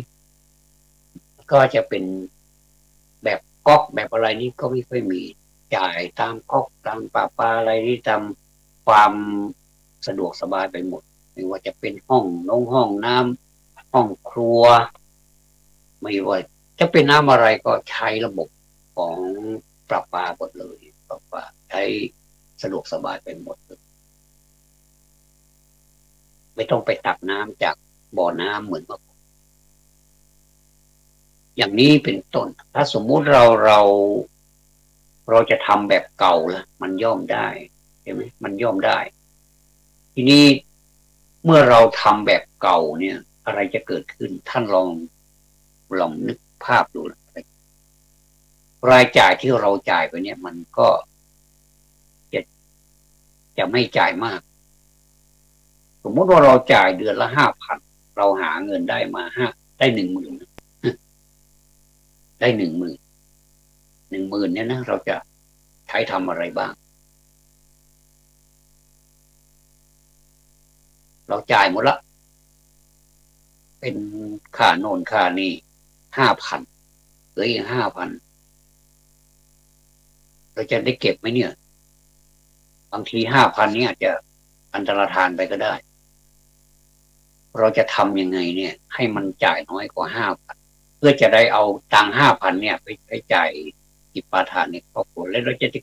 Speaker 1: ก็จะเป็นแบบก๊อกแบบอะไรนี้ก็ไม่ค่อยมีจ่ายตามก๊อกตามปาอะไรนี่ตามความสะดวกสบายไปหมดไม่ว่าจะเป็นห้องน้ำห้องครัวไม่ว่าจะเป็นน้ำอะไรก็ใช้ระบบของประปาหมดเลยประปาใช้สะดวกสบายไปหมดเลยไม่ต้องไปตักน้ำจากบ่อน้ำเหมือนเมื่อก่อนอย่างนี้เป็นต้นถ้าสมมุติเราจะทำแบบเก่าละมันย่อมได้ใช่ไหมมันย่อมได้ทีนี้เมื่อเราทำแบบเก่าเนี่ยอะไรจะเกิดขึ้นท่านลองนึกภาพดูรายจ่ายที่เราจ่ายไปเนี่ยมันก็จะไม่จ่ายมากสมมติว่าเราจ่ายเดือนละ5,000 เราหาเงินได้มาได้10,000ได้10,000เนี่ยนะเราจะใช้ทำอะไรบ้างเราจ่ายหมดละเป็นค่าโน่นค่านี่5,000เหลืออีก5,000เราจะได้เก็บไหมเนี่ยบางที5,000เนี่ยจะอันตรธานไปก็ได้เราจะทำยังไงเนี่ยให้มันจ่ายน้อยกว่า5,000เพื่อจะได้เอาตังค์5,000เนี่ยไปจ่ายจิปาถะในครอบครัวแล้วเราจะได้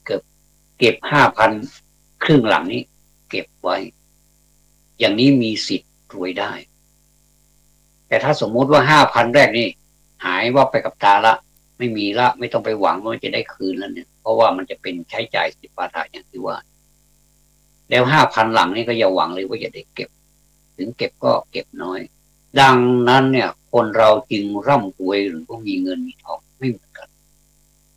Speaker 1: เก็บ5,000ครึ่งหลังนี้เก็บไว้อย่างนี้มีสิทธิ์รวยได้แต่ถ้าสมมุติว่า5,000แรกนี่หายว่าไปกับตาละไม่มีละไม่ต้องไปหวังว่าจะได้คืนแล้วเนี่ยเพราะว่ามันจะเป็นใช้จ่ายจิปาถะอย่างที่ว่าแล้ว5,000หลังนี่ก็อย่าหวังเลยว่าจะได้เก็บถึงเก็บก็เก็บน้อยดังนั้นเนี่ยคนเราจึงร่ำรวยหรือว่ามีเงินมีทองไม่เหมือนกัน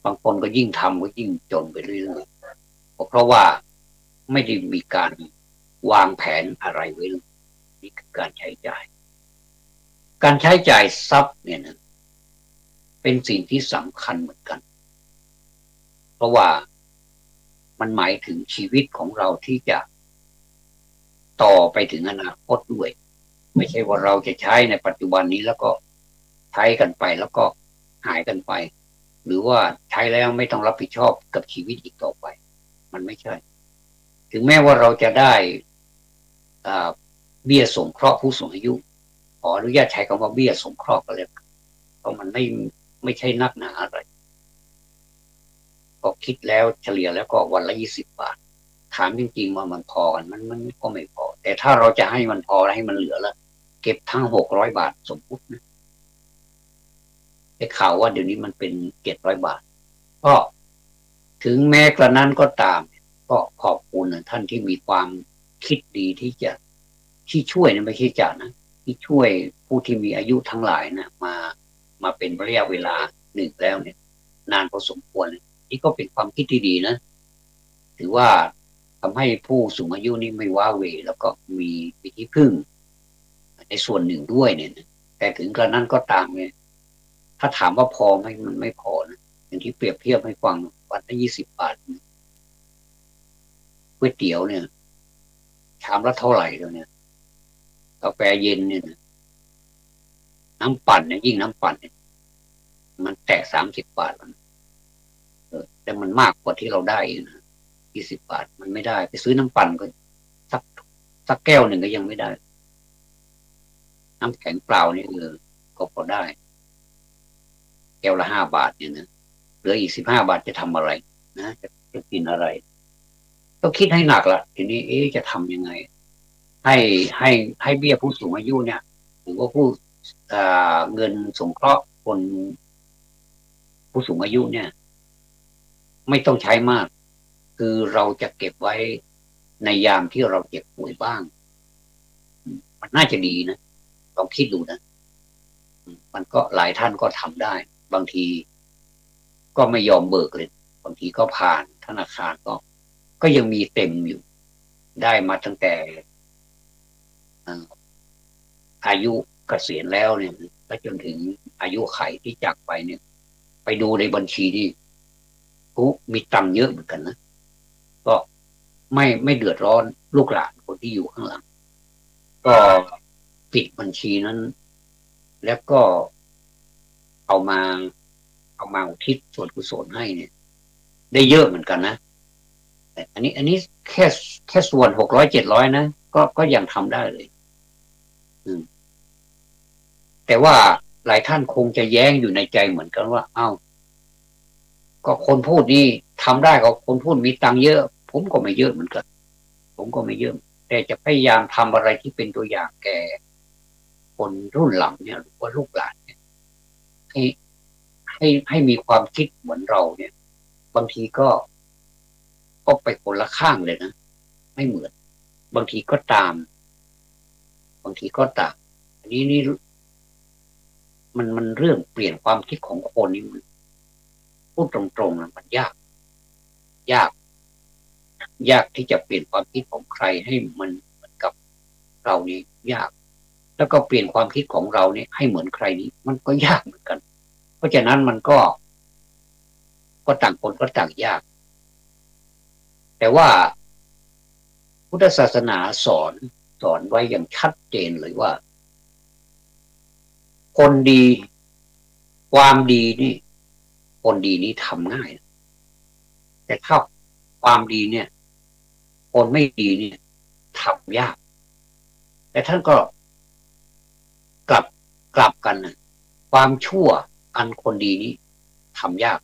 Speaker 1: บางคนก็ยิ่งทำก็ยิ่งจนไปเรื่อยๆเพราะว่าไม่ได้มีการวางแผนอะไรไว้เลยนี่คือการใช้จ่ายการใช้จ่ายทรัพย์เนี่ยนะเป็นสิ่งที่สำคัญเหมือนกันเพราะว่ามันหมายถึงชีวิตของเราที่จะต่อไปถึงอนาคตด้วยไม่ใช่ว่าเราจะใช้ในปัจจุบันนี้แล้วก็ใช้กันไปแล้วก็หายกันไปหรือว่าใช้แล้วไม่ต้องรับผิดชอบกับชีวิตอีกต่อไปมันไม่ใช่ถึงแม้ว่าเราจะได้เบี้ยสงเคราะห์ผู้สูงอายุขออนุญาตใช้คำว่าเบี้ยสงเคราะห์ก็แล้วเพราะมันไม่ใช่นักหนาอะไรก็คิดแล้วเฉลี่ยแล้วก็วันละ20 บาทถามจริงๆว่ามันพอกันมันก็ไม่พอแต่ถ้าเราจะให้มันพอให้มันเหลือแล้วเก็บทั้ง600 บาทสมมตินะได้ข่าวว่าเดี๋ยวนี้มันเป็น700 บาทก็ถึงแม้กระนั้นก็ตามก็ขอบคุณท่านที่มีความคิดดีที่ช่วยนะไม่ใช่จ่านะที่ช่วยผู้ที่มีอายุทั้งหลายนะมาเป็นระยะเวลาหนึ่งแล้วเนี่ยนานพอสมควรนี่ก็เป็นความคิดที่ดีนะถือว่าทำให้ผู้สูงอายุนี่ไม่ว้าเหวแล้วก็มีที่พึ่งในส่วนหนึ่งด้วยเนี่ยแต่ถึงกระนั้นก็ตามเนี่ยถ้าถามว่าพอไหมมันไม่พอนะอย่างที่เปรียบเทียบให้ฟังวันละ20 บาทก๋วยเตี๋ยวเนี่ยชามละเท่าไหร่แล้วเนี่ยกาแฟเย็นเนี่ยน้ำปั่นเนี่ยยิ่งน้ำปั่นเนี่ยมันแตะ30 บาทแล้วแต่มันมากกว่าที่เราได้นะ20 บาทมันไม่ได้ไปซื้อน้ำปั่นก็สักแก้วหนึ่งก็ยังไม่ได้น้ำแข็งเปล่านี่ก็พอได้แก้วละ5 บาทเนี่ยนะเหลืออีก15 บาทจะทำอะไรนะจะกินอะไรต้องคิดให้หนักละทีนี้จะทำยังไงให้ให้เบี้ยผู้สูงอายุเนี่ยหรือว่าเงินสงเคราะห์คนผู้สูงอายุเนี่ยไม่ต้องใช้มากคือเราจะเก็บไว้ในยามที่เราเจ็บป่วยบ้างมันน่าจะดีนะลองคิดดูนะมันก็หลายท่านก็ทำได้บางทีก็ไม่ยอมเบิกเลยบางทีก็ผ่านธนาคารก็ยังมีเต็มอยู่ได้มาตั้งแต่อายุเกษียณแล้วเนี่ยและจนถึงอายุไขที่จากไปเนี่ยไปดูในบัญชีนี่มีตังค์เยอะเหมือนกันนะก็ไม่เดือดร้อนลูกหลานคนที่อยู่ข้างหลังก็ปิดบัญชีนั้นแล้วก็เอามาอุทิศส่วนกุศลให้เนี่ยได้เยอะเหมือนกันนะแต่อันนี้แค่ส่วน600-700นะก็ยังทำได้เลยแต่ว่าหลายท่านคงจะแย้งอยู่ในใจเหมือนกันว่าเอ้าก็คนพูดนี่ทำได้ก็คนพูดมีตังค์เยอะผมก็ไม่เยอะเหมือนกันผมก็ไม่เยอะแต่จะพยายามทำอะไรที่เป็นตัวอย่างแก่คนรุ่นหลังเนี่ยหรือว่าลูกหลานเนี่ยให้มีความคิดเหมือนเราเนี่ยบางทีก็ไปคนละข้างเลยนะไม่เหมือนบางทีก็ตามบางทีก็ต่างอันนี้มันเรื่องเปลี่ยนความคิดของคนนี่มันพูดตรงๆนะมันยากยากที่จะเปลี่ยนความคิดของใครให้มันเหมือนกับเรานี่ยาก แล้วก็เปลี่ยนความคิดของเราเนี่ยให้เหมือนใครนี้มันก็ยากเหมือนกันเพราะฉะนั้นมันก็ต่างคนก็ต่างยากแต่ว่าพุทธศาสนาสอนไว้อย่างชัดเจนเลยว่าคนดีความดีนี่คนดีนี่ทำง่ายแต่ถ้าความดีเนี่ยคนไม่ดีเนี่ยทำยากแต่ท่านก็กลับกันนะความชั่วอันคนดีนี้ทำยาก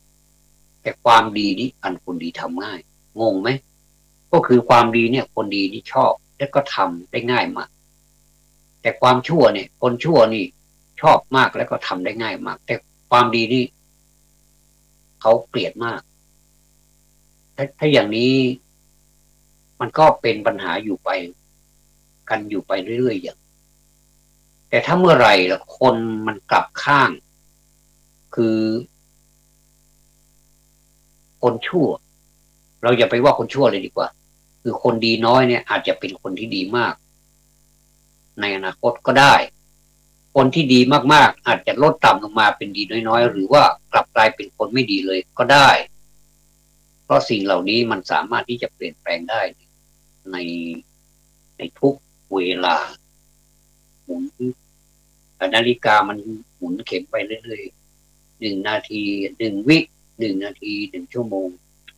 Speaker 1: แต่ความดีนี้อันคนดีทำง่ายงงไหมก็คือความดีเนี่ยคนดีนี่ชอบและก็ทำได้ง่ายมากแต่ความชั่วเนี่ยคนชั่วนี่ชอบมากแล้วก็ทำได้ง่ายมากแต่ความดีนี่เขาเกลียดมากถ้าอย่างนี้มันก็เป็นปัญหาอยู่ไปเรื่อยๆอย่างแต่ถ้าเมื่อไหร่ละคนมันกลับข้างคือคนชั่วเราอย่าไปว่าคนชั่วเลยดีกว่าคือคนดีน้อยเนี่ยอาจจะเป็นคนที่ดีมากในอนาคตก็ได้คนที่ดีมากๆอาจจะลดต่ำลงมาเป็นดีน้อยๆหรือว่ากลับกลายเป็นคนไม่ดีเลยก็ได้เพราะสิ่งเหล่านี้มันสามารถที่จะเปลี่ยนแปลงได้ในทุกเวลาหมุนนาฬิกามันหมุนเข็มไปเรื่อยๆ1 นาที1 วิ1 นาที1 ชั่วโมง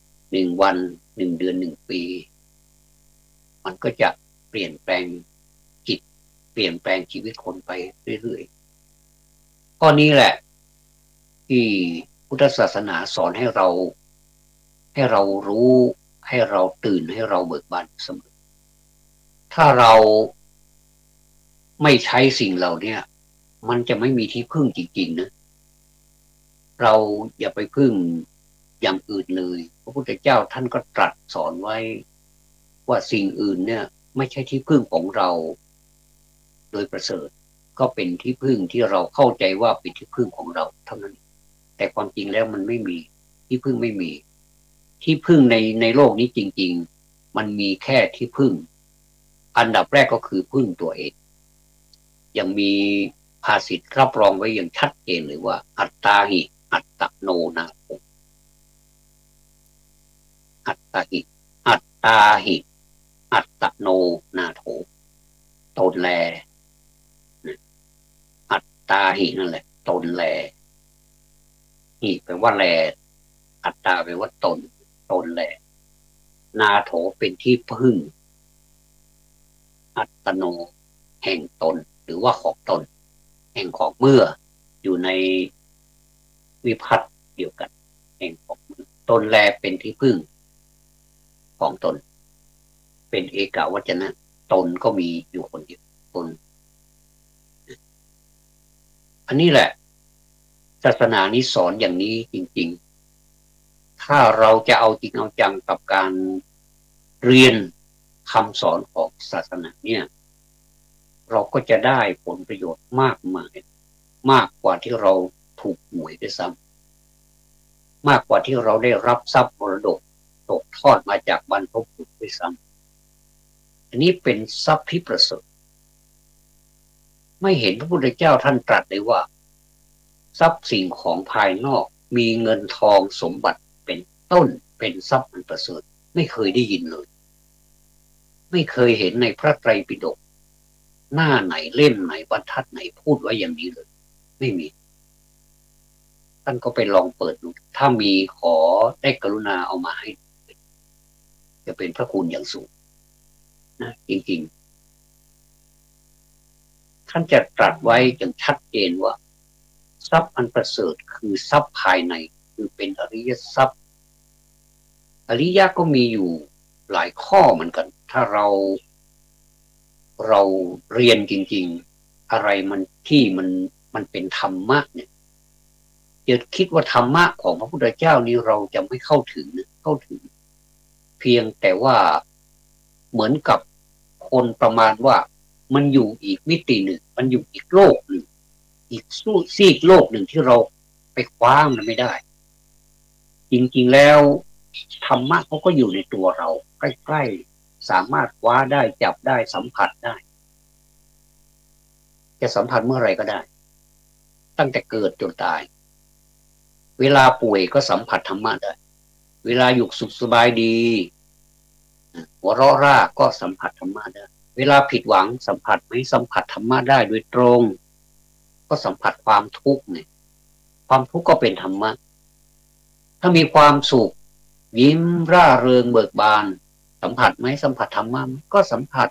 Speaker 1: 1 วัน1 เดือน1 ปีมันก็จะเปลี่ยนแปลงจิตเปลี่ยนแปลงชีวิตคนไปเรื่อยๆข้อนี้แหละที่พุทธศาสนาสอนให้เรารู้ให้เราตื่นให้เราเบิกบานเสมอถ้าเราไม่ใช้สิ่งเหล่านี้มันจะไม่มีที่พึ่งจริงๆนะเราอย่าไปพึ่งอย่างอื่นเลยพระพุทธเจ้าท่านก็ตรัสสอนไว้ว่าสิ่งอื่นเนี่ยไม่ใช่ที่พึ่งของเราโดยประเสริฐก็เป็นที่พึ่งที่เราเข้าใจว่าเป็นที่พึ่งของเราเท่านั้นแต่ความจริงแล้วมันไม่มีที่พึ่งไม่มีที่พึ่งในโลกนี้จริงๆมันมีแค่ที่พึ่งอันดับแรกก็คือพึ่งตัวเองยังมีภาษิตรับรองไว้อย่างชัดเจนเลยว่าอัตตาหิอัตตโนนาโถอัตตาหิอัตตาหิอัตตโนนาโถตนแลอัตตาหินั่นแหละตนแลหิแปลว่าแลอัตตาแปลว่าตนแลนาโถเป็นที่พึ่งอัตโนแห่งตนหรือว่าของตนแห่งของเมื่ออยู่ในวิภัตติเดียวกันแห่งของตนแลเป็นที่พึ่งของตนเป็นเอกวจนะตนก็มีอยู่คนเดียวตนอันนี้แหละศาสนานี้สอนอย่างนี้จริงๆถ้าเราจะเอาจริงเอาจังกับการเรียนคำสอนของศาสนาเนี่ยเราก็จะได้ผลประโยชน์มากมายมากกว่าที่เราถูกหวยด้วยซ้ำมากกว่าที่เราได้รับทรัพย์มรดกตกทอดมาจากบรรพบุรุษด้วยซ้ำอันนี้เป็นทรัพย์ที่ประเสริฐไม่เห็นพระพุทธเจ้าท่านตรัสเลยว่าทรัพย์สิ่งของภายนอกมีเงินทองสมบัติเป็นต้นเป็นทรัพย์อันประเสริฐไม่เคยได้ยินเลยไม่เคยเห็นในพระไตรปิฎกหน้าไหนเล่มไหนบรรทัดไหนพูดไว้อย่างนี้เลยไม่มีท่านก็ไปลองเปิดดูถ้ามีขอได้กรุณาเอามาให้จะเป็นพระคุณอย่างสูงนะจริงๆท่านจะตรัสไว้อย่างชัดเจนว่าทรัพย์อันประเสริฐคือทรัพย์ภายในคือเป็นอริยทรัพย์อริยะก็มีอยู่หลายข้อเหมือนกันถ้าเราเรียนจริงๆอะไรมันเป็นธรรมะเนี่ยอย่าคิดว่าธรรมะของพระพุทธเจ้านี้เราจะไม่เข้าถึงเพียงแต่ว่าเหมือนกับคนประมาณว่ามันอยู่อีกมิติหนึ่งมันอยู่อีกโลกหนึ่งอีกซีกโลกหนึ่งที่เราไปคว้ามันไม่ได้จริงๆแล้วธรรมะเขาก็อยู่ในตัวเราใกล้ๆสามารถคว้าได้จับได้สัมผัสได้ จะสัมผัสเมื่อไรก็ได้ตั้งแต่เกิดจนตายเวลาป่วยก็สัมผัสธรรมะได้เวลาอยู่สุขสบายดีหัวเราะร่าก็สัมผัสธรรมะได้เวลาผิดหวังสัมผัสไม่สัมผัสธรรมะได้โดยตรงก็สัมผัสความทุกข์เนี่ยความทุกข์ก็เป็นธรรมะถ้ามีความสุขยิ้มร่าเริงเบิกบานสัมผัสไหมสัมผัสธรรมะก็สัมผั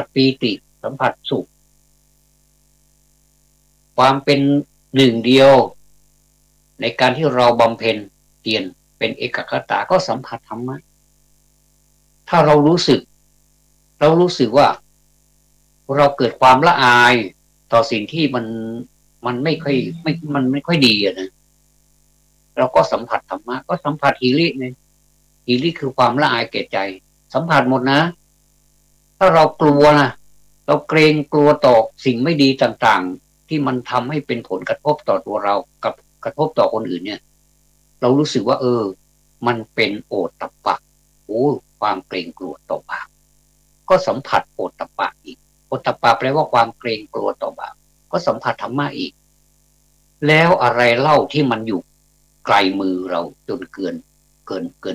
Speaker 1: สปีติสัมผัสสุขความเป็นหนึ่งเดียวในการที่เราบำเพ็ญเพียรเป็นเอกคตาก็สัมผัสธรรมะถ้าเรารู้สึกว่าเราเกิดความละอายต่อสิ่งที่มันไม่ค่อยดีนะเราก็สัมผัสธรรมะก็สัมผัสฮีริเนี่ยฮีริคือความละอายแก่ใจสัมผัสหมดนะถ้าเรากลัวนะเราเกรงกลัวต่อสิ่งไม่ดีต่างๆที่มันทำให้เป็นผลกระทบต่อตัวเรากับกระทบต่อคนอื่นเนี่ยเรารู้สึกว่ามันเป็นโอตตัปปะความเกรงกลัวต่อบาปก็สัมผัสโอตตัปปะอีกโอตตัปปะแปลว่าความเกรงกลัวต่อบาปก็สัมผัสธรรมะอีกแล้วอะไรเล่าที่มันอยู่ไกลมือเราจนเกิน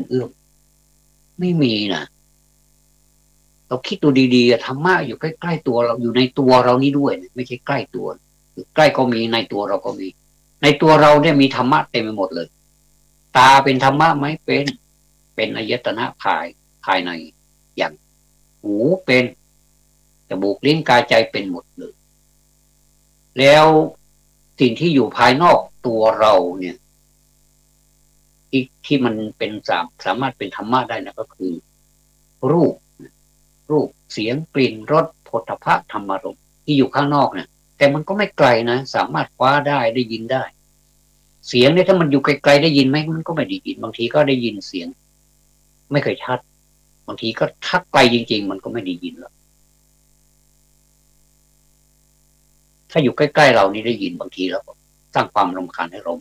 Speaker 1: เอื้อมไม่มีนะเราคิดดูดีๆธรรมะอยู่ใกล้ๆตัวเราอยู่ในตัวเรานี่ด้วยไม่ใช่ใกล้ตัวใกล้ก็มีในตัวเราก็มีในตัวเราเนี่ยมีธรรมะเต็มไปหมดเลยตาเป็นธรรมะไหมเป็นอายตนะภายในอย่างหูเป็นจมูกลิ้นกายใจเป็นหมดเลยแล้วสิ่งที่อยู่ภายนอกตัวเราเนี่ยที่มันเป็นสามารถเป็นธรรมะได้นะก็คือรูปเสียงกลิ่นรสโผฏฐัพพะธรรมารมณ์ที่อยู่ข้างนอกเนี่ยแต่มันก็ไม่ไกลนะสามารถคว้าได้ยินได้เสียงเนี่ยถ้ามันอยู่ไกลๆได้ยินไหมมันก็ไม่ได้ยินบางทีก็ได้ยินเสียงไม่เคยชัดบางทีก็ทักไกลจริงๆมันก็ไม่ได้ยินหรอกถ้าอยู่ใกล้ๆเรานี่ได้ยินบางทีแล้วก็สร้างความรำคาญให้เรา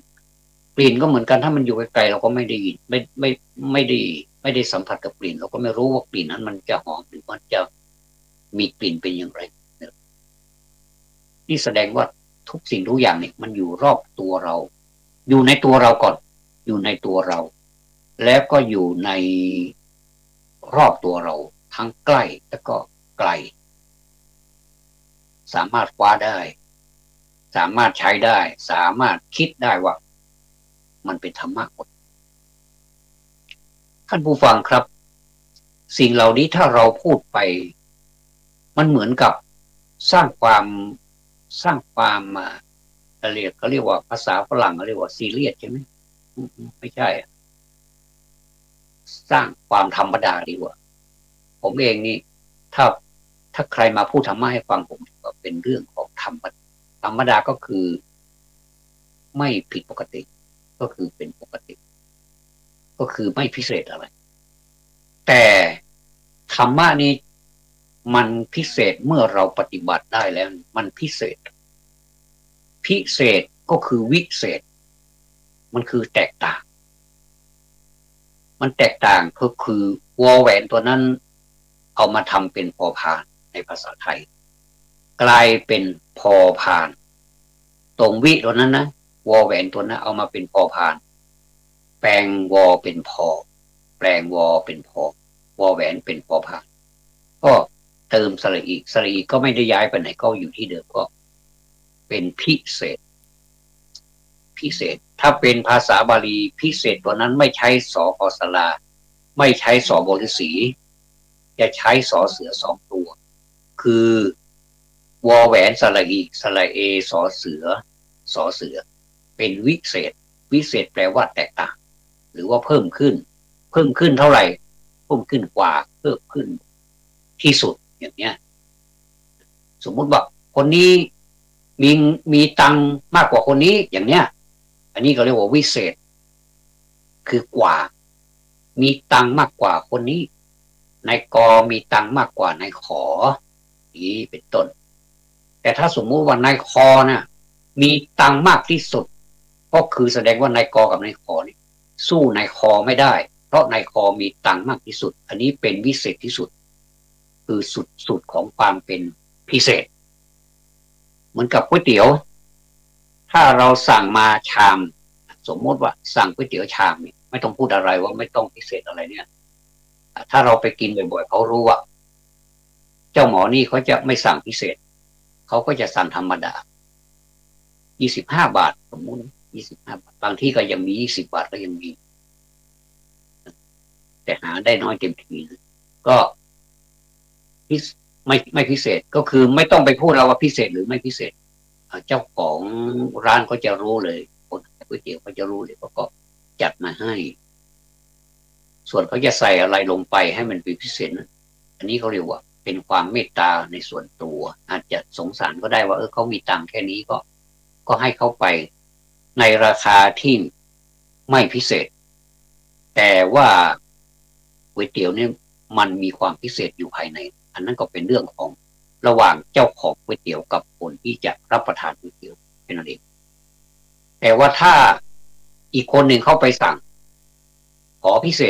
Speaker 1: กลิ่นก็เหมือนกันถ้ามันอยู่ไกลๆเราก็ไม่ได้ยินไม่ได้สัมผัสกับกลิ่นเราก็ไม่รู้ว่ากลิ่นนั้นมันจะหอมหรือมันจะมีกลิ่นเป็นอย่างไรนี่แสดงว่าทุกสิ่งทุกอย่างเนี่ยมันอยู่รอบตัวเราอยู่ในตัวเราก่อนอยู่ในตัวเราแล้วก็อยู่ในรอบตัวเราทั้งใกล้และก็ไกลสามารถคว้าได้สามารถใช้ได้สามารถคิดได้ว่ามันเป็นธรรมะหมดท่านผู้ฟังครับสิ่งเหล่านี้ถ้าเราพูดไปมันเหมือนกับสร้างความเขาเรียกว่าภาษาฝรั่งเรียกว่าซีเรียสใช่ไหมไม่ใช่สร้างความธรรมดาดีกว่าผมเองนี่ถ้าใครมาพูดธรรมะให้ฟังผมก็เป็นเรื่องของธรรมดาก็คือไม่ผิดปกติก็คือเป็นปกติก็คือไม่พิเศษอะไรแต่ธรรมะนี้มันพิเศษเมื่อเราปฏิบัติได้แล้วมันพิเศษก็คือวิเศษมันคือแตกต่างมันแตกต่างก็คือวอแหวนตัวนั้นเอามาทำเป็นพอพานในภาษาไทยกลายเป็นพอพานตรงวิตัวนั้นนะวอแหวนตัวนั้นเอามาเป็นพอพานแปลงวอเป็นพอแปลงวอเป็นพอวอแหวนเป็นพอพานก็เติมสระอีก็ไม่ได้ย้ายไปไหนก็อยู่ที่เดิมก็เป็นพิเศษถ้าเป็นภาษาบาลีพิเศษตัวนั้นไม่ใช้สออสลาไม่ใช้สอบฤษีจะใช้สอเสือสองตัวคือวอแหวนสระเอสอเสือเป็นวิเศษแปลว่าแตกต่างหรือว่าเพิ่มขึ้นเท่าไหร่เพิ่มขึ้นกว่าเพิ่มขึ้นที่สุดอย่างเนี้ยสมมุติว่าคนนี้มีตังมากกว่าคนนี้อย่างเนี้ยอันนี้ก็เรียกว่าวิเศษคือกว่ามีตังมากกว่าคนนี้นายกมีตังมากกว่านายขอนี่เป็นต้นแต่ถ้าสมมุติว่านายคอน่ะมีตังมากที่สุดก็คือแสดงว่านายกกับนายขอนี่สู้นายคอไม่ได้เพราะนายคอมีตังมากที่สุดอันนี้เป็นวิเศษที่สุดคือสุดของความเป็นพิเศษ เหมือนกับก๋วยเตี๋ยวถ้าเราสั่งมาชามสมมติว่าสั่งก๋วยเตี๋ยวชามนี่ไม่ต้องพูดอะไรว่าไม่ต้องพิเศษอะไรเนี่ยถ้าเราไปกินบ่อยๆเขารู้ว่าเจ้าหมอนี่เขาจะไม่สั่งพิเศษเขาก็จะสั่งธรรมดา25 บาทสมมุติ25 บาทบางที่ก็ยังมี20 บาทก็ยังมีแต่หาได้น้อยเต็มทีก็ไม่พิเศษก็คือไม่ต้องไปพูดเราว่าพิเศษหรือไม่พิเศษเจ้าของร้านก็จะรู้เลยคนขายก๋วยเตี๋ยวเขาจะรู้เลยเขาก็จัดมาให้ส่วนเขาจะใส่อะไรลงไปให้มันเป็นพิเศษนั้นอันนี้เขาเรียกว่าเป็นความเมตตาในส่วนตัวอาจจะสงสารก็ได้ว่าเขามีตังค์แค่นี้ก็ให้เขาไปในราคาที่ไม่พิเศษแต่ว่าก๋วยเตี๋ยวเนี่ยมันมีความพิเศษอยู่ภายในอันนั้นก็เป็นเรื่องของระหว่างเจ้าของก๋วยเตี๋ยวกับคนที่จะรับประทานก๋วยเตี๋ยวเป็นนั่นเองแต่ว่าถ้าอีกคนหนึ่งเข้าไปสั่งขอพิเ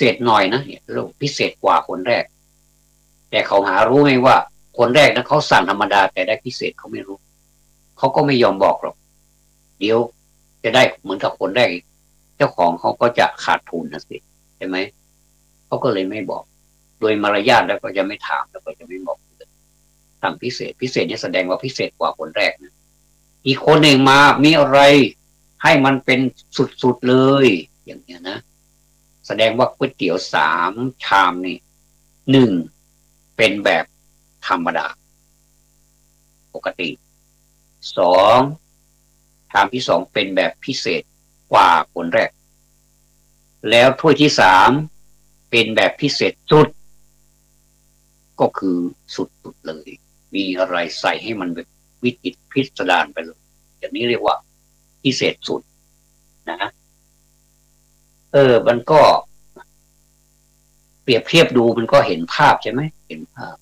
Speaker 1: ศษหน่อยนะเนี่ยเรื่องพิเศษกว่าคนแรกแต่เขาหารู้ไหมว่าคนแรกนะเขาสั่งธรรมดาแต่ได้พิเศษเขาไม่รู้เขาก็ไม่ยอมบอกหรอกเดี๋ยวจะได้เหมือนกับคนแรกเจ้าของเขาก็จะขาดทุนนะสิใช่ไหมเขาก็เลยไม่บอกโดยมารยาทแล้วก็จะไม่ถามแล้วก็จะไม่บอกสั่งพิเศษเนี่ยแสดงว่าพิเศษกว่าคนแรกนะอีกคนหนึ่งมามีอะไรให้มันเป็นสุดๆเลยอย่างเงี้ยนะแสดงว่าก๋วยเตี๋ยว3 ชามนี่1เป็นแบบธรรมดาปกติ2ชามที่2เป็นแบบพิเศษกว่าคนแรกแล้วถ้วยที่3เป็นแบบพิเศษสุดก็คือสุดเลยมีอะไรใส่ให้มันแบบวิจิตรพิสดารไปเลยอย่างนี้เรียกว่าพิเศษสุดนะมันก็เปรียบเทียบดูมันก็เห็นภาพใช่ไหมเห็นภาพ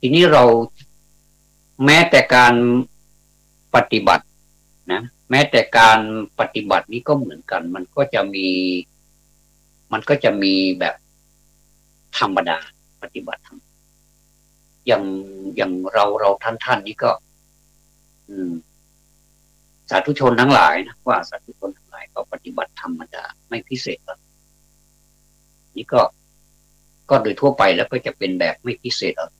Speaker 1: ทีนี้เราแม้แต่การปฏิบัตินะแม้แต่การปฏิบัตินี้ก็เหมือนกันมันก็จะมีแบบธรรมดาปฏิบัติอย่างเราท่านนี้ก็สาธุชนทั้งหลายนะว่าสาธุชนทั้งหลายก็ปฏิบัติธรรมดาไม่พิเศษหรอกนี่ก็โดยทั่วไปแล้วก็จะเป็นแบบไม่พิเศษหรอก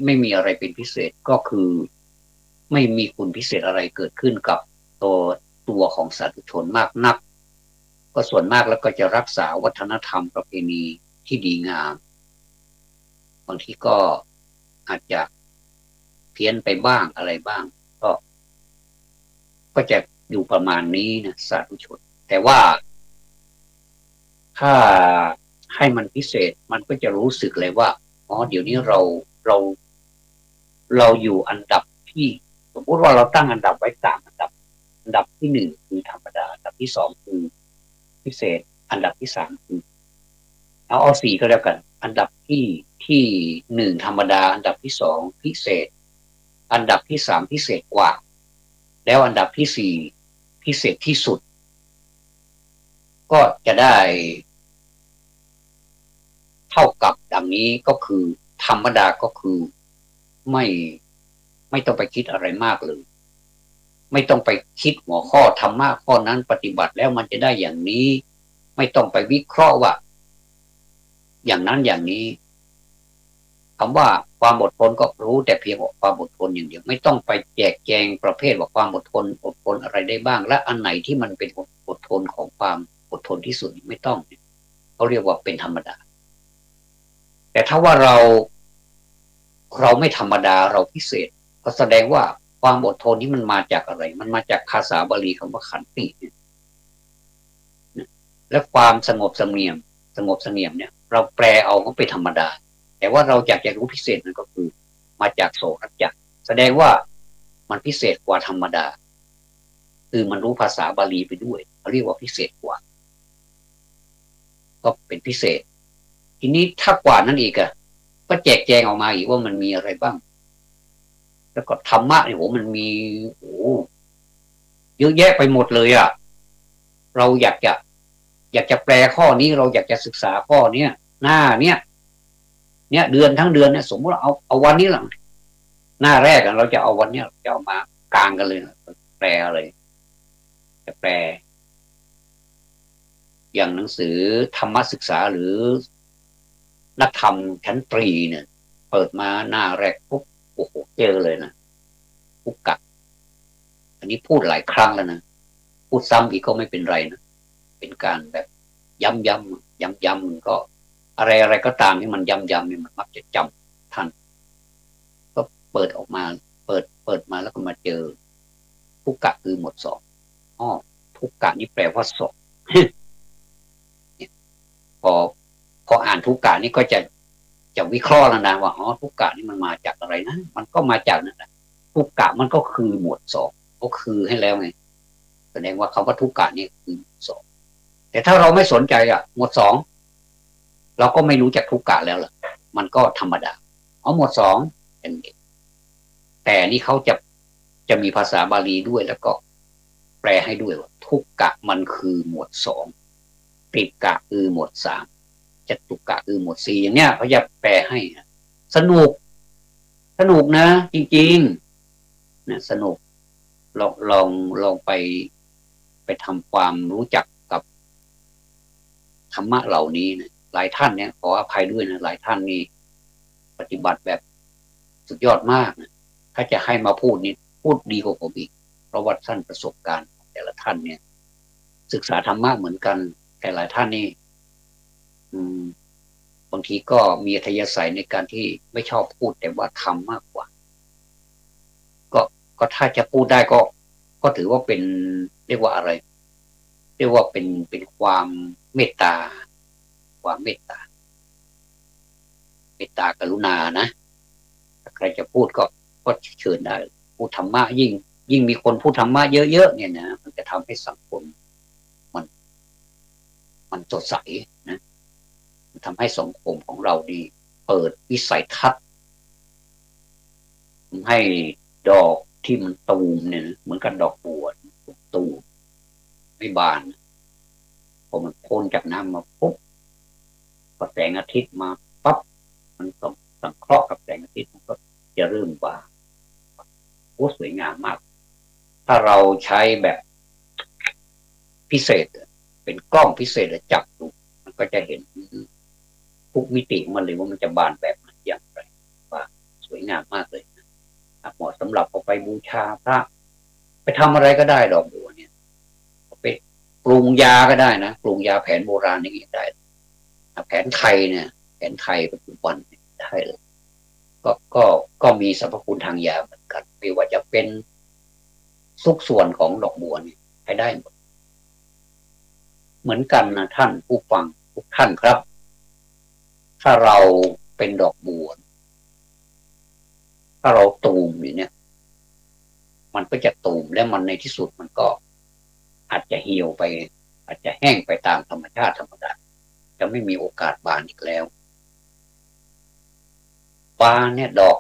Speaker 1: ไม่มีอะไรเป็นพิเศษก็คือไม่มีคุณพิเศษอะไรเกิดขึ้นกับตัวของสาธุชนมากนักก็ส่วนมากแล้วก็จะรักษาวัฒนธรรมประเพณีที่ดีงามบางทีก็อาจจะเพี้ยนไปบ้างอะไรบ้างก็จะอยู่ประมาณนี้นะสาธุชนแต่ว่าถ้าให้มันพิเศษมันก็จะรู้สึกเลยว่าเดี๋ยวนี้เราอยู่อันดับที่สมมติว่าเราตั้งอันดับไว้3 อันดับที่1คือธรรมดาอันดับที่2คือพิเศษอันดับที่3คือเอา4ก็แล้วกันอันดับที่1ธรรมดาอันดับที่2พิเศษอันดับที่3พิเศษกว่าแล้วอันดับที่4พิเศษที่สุดก็จะได้เท่ากับดังนี้ก็คือธรรมดาก็คือไม่ต้องไปคิดอะไรมากเลยไม่ต้องไปคิดหัวข้อธรรมะข้อนั้นปฏิบัติแล้วมันจะได้อย่างนี้ไม่ต้องไปวิเคราะห์ว่าอย่างนั้นอย่างนี้คำว่าความอดทนก็รู้แต่เพียงความอดทนอย่างเดียวไม่ต้องไปแจกแจงประเภทว่าความอดทนอะไรได้บ้างและอันไหนที่มันเป็นอดทนของความอดทนที่สุดไม่ต้องเขาเรียกว่าเป็นธรรมดาแต่ถ้าว่าเราไม่ธรรมดาเราพิเศษก็แสดงว่าความอดทนนี้มันมาจากอะไรมันมาจากภาษาบาลีคำว่าขันติและความสงบเสงี่ยมเนี่ยเราแปลเอาก็เป็นธรรมดาแต่ว่าเราอยากจะรู้พิเศษนั่นก็คือมาจากโสรัจจะแสดงว่ามันพิเศษกว่าธรรมดาคือมันรู้ภาษาบาลีไปด้วยเขาเรียกว่าพิเศษกว่าก็เป็นพิเศษทีนี้ถ้ากว่านั้นอีกก็แจกแจงออกมาอีกว่ามันมีอะไรบ้างแล้วก็ธรรมะเนี่ยมันมีเยอะแยะไปหมดเลยเราอยากจะแปลข้อนี้เราอยากจะศึกษาข้อนี้หน้าเนี่ยเดือนทั้งเดือนเนี่ยสมมติเอาวันนี้หลัง หน้าแรกเราจะเอาวันนี้จะเอามากลางกันเลยแปลเลยจะแปลอย่างหนังสือธรรมศึกษาหรือนักธรรมชั้นตรีเนี่ย เปิดมาหน้าแรกปุ๊บโอ้โหเจอเลยนะทุกกะอันนี้พูดหลายครั้งแล้วนะพูดซ้ำอีกก็ไม่เป็นไรนะเป็นการแบบย้ำมันก็อะไรก็ตามที่มันย้ำเนี่ยมันมักจะจำทันก็เปิดออกมาเปิดมาแล้วก็มาเจอทุกกะคือหมวดสองอ๋อทุกกะนี่แปลว่าสองพออ่านทุกกะนี่ก็จะวิเคราะห์แล้วนะว่าอ๋อทุกกะนี่มันมาจากอะไรนะมันก็มาจากนั่นแหละทุกกะมันก็คือหมวดสองก็คือให้แล้วไงแสดงว่าคำว่าทุกกะนี่คือหมวดสองแต่ถ้าเราไม่สนใจหมวดสองเราก็ไม่รู้จักทุกกะแล้วล่ะมันก็ธรรมดาอ๋อหมวดสองเป็นเองแต่นี่เขาจะมีภาษาบาลีด้วยแล้วก็แปลให้ด้วยว่าทุกกะมันคือหมวดสองตรีกะคือหมวดสามจตุกะคือหมวดสี่อย่างเนี้ยเขาจะแปลให้สนุกนะจริงๆนะสนุกลองไปทำความรู้จักกับธรรมะเหล่านี้นะหลายท่านเนี่ยขออภัยด้วยนะหลายท่านนี่ปฏิบัติแบบสุดยอดมากนะถ้าจะให้มาพูดนี่พูดดีกว่าผมอีกเพราะว่าท่านประสบการณ์แต่ละท่านเนี่ยศึกษาธรรมะเหมือนกันแต่หลายท่านนี่บางทีก็มีอัธยาศัยในการที่ไม่ชอบพูดแต่ว่าทำมากกว่าก็ถ้าจะพูดได้ก็ถือว่าเป็นเรียกว่าอะไรเรียกว่าเป็นความเมตตาความเมตตากรุณานะถ้าใครจะพูดก็เชิญได้พูดธรรมะยิ่งมีคนพูดธรรมะเยอะๆเนี่ยนะมันจะทำให้สังคมมันสดใสนะมันทำให้สังคมของเราดีเปิดวิสัยทัศน์ทำให้ดอกที่มันตูมเนี่ยเหมือนกับดอกบัวตูมไม่บานพอมันพ้นจากน้ำมาปุ๊บพอแสงอาทิตย์มาปั๊บมันสังเคราะห์กับแสงอาทิตย์มันก็จะเริ่มบานโอ้สวยงามมากถ้าเราใช้แบบพิเศษเป็นกล้องพิเศษจับดูมันก็จะเห็นทุกมิติมันเลยว่ามันจะบานแบบไหนอย่างไรว่าสวยงามมากเลยเหมาะสำหรับเอาไปบูชาพระไปทำอะไรก็ได้ดอกบัวเนี่ยไปปรุงยาก็ได้นะปรุงยาแผนโบราณอย่างนี้ได้แผนไทยเนี่ยแผนไทยปัจจุบันได้เลยก็มีสรรพคุณทางยาเหมือนกันไม่ว่าจะเป็นทุกส่วนของดอกบัวเนี่ยให้ได้หมดเหมือนกันนะท่านผู้ฟังทุกท่านครับถ้าเราเป็นดอกบัวถ้าเราตูมอย่างเนี้ยมันก็จะตูมและมันในที่สุดมันก็อาจจะเหี่ยวไปอาจจะแห้งไปตามธรรมชาติธรรมดาจะไม่มีโอกาสบานอีกแล้วบานเนี่ยดอก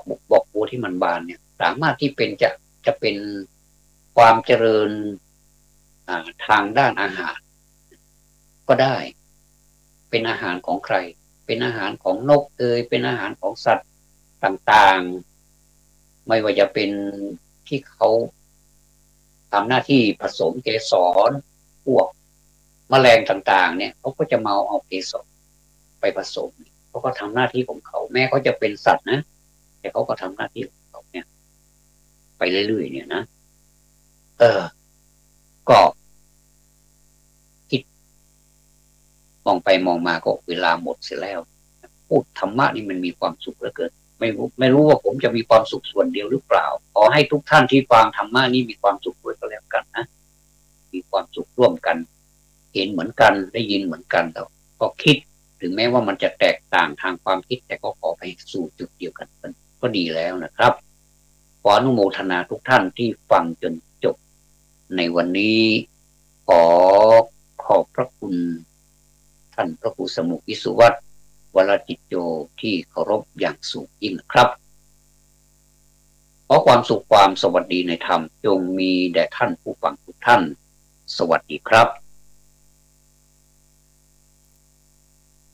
Speaker 1: บัวที่มันบานเนี่ยสามารถที่จะเป็นความเจริญทางด้านอาหารก็ได้เป็นอาหารของใครเป็นอาหารของนกเป็นอาหารของสัตว์ต่างๆไม่ว่าจะเป็นที่เขาทำหน้าที่ผสมเกสรพวกแมลงต่างๆเนี่ยเขาก็จะมาเอาเกสรไปผสมเขาก็ทำหน้าที่ของเขาแม้เขาจะเป็นสัตว์นะแต่เขาก็ทำหน้าที่ของเขาเนี่ยไปเรื่อยๆเนี่ยนะก็คิดมองไปมองมาก็เวลาหมดเสียแล้วพูดธรรมะนี่มันมีความสุขเหลือเกินไม่รู้ว่าผมจะมีความสุขส่วนเดียวหรือเปล่าขอให้ทุกท่านที่ฟังธรรมะนี่มีความสุขด้วยก็แล้วกันนะมีความสุขร่วมกันเห็นเหมือนกันได้ยินเหมือนกันแล้วก็คิดถึงแม้ว่ามันจะแตกต่างทางความคิดแต่ก็ขอไปสู่จุดเดียวกันก็ดีแล้วนะครับขออนุโมทนาทุกท่านที่ฟังจนจบในวันนี้ขอบพระคุณท่านพระครูสมุวิสุวัฒน์วรจิตโยที่เคารพอย่างสูงยิ่งครับขอความสุขความสวัสดีในธรรมจงมีแด่ท่านผู้ฟังทุกท่านสวัสดีครับ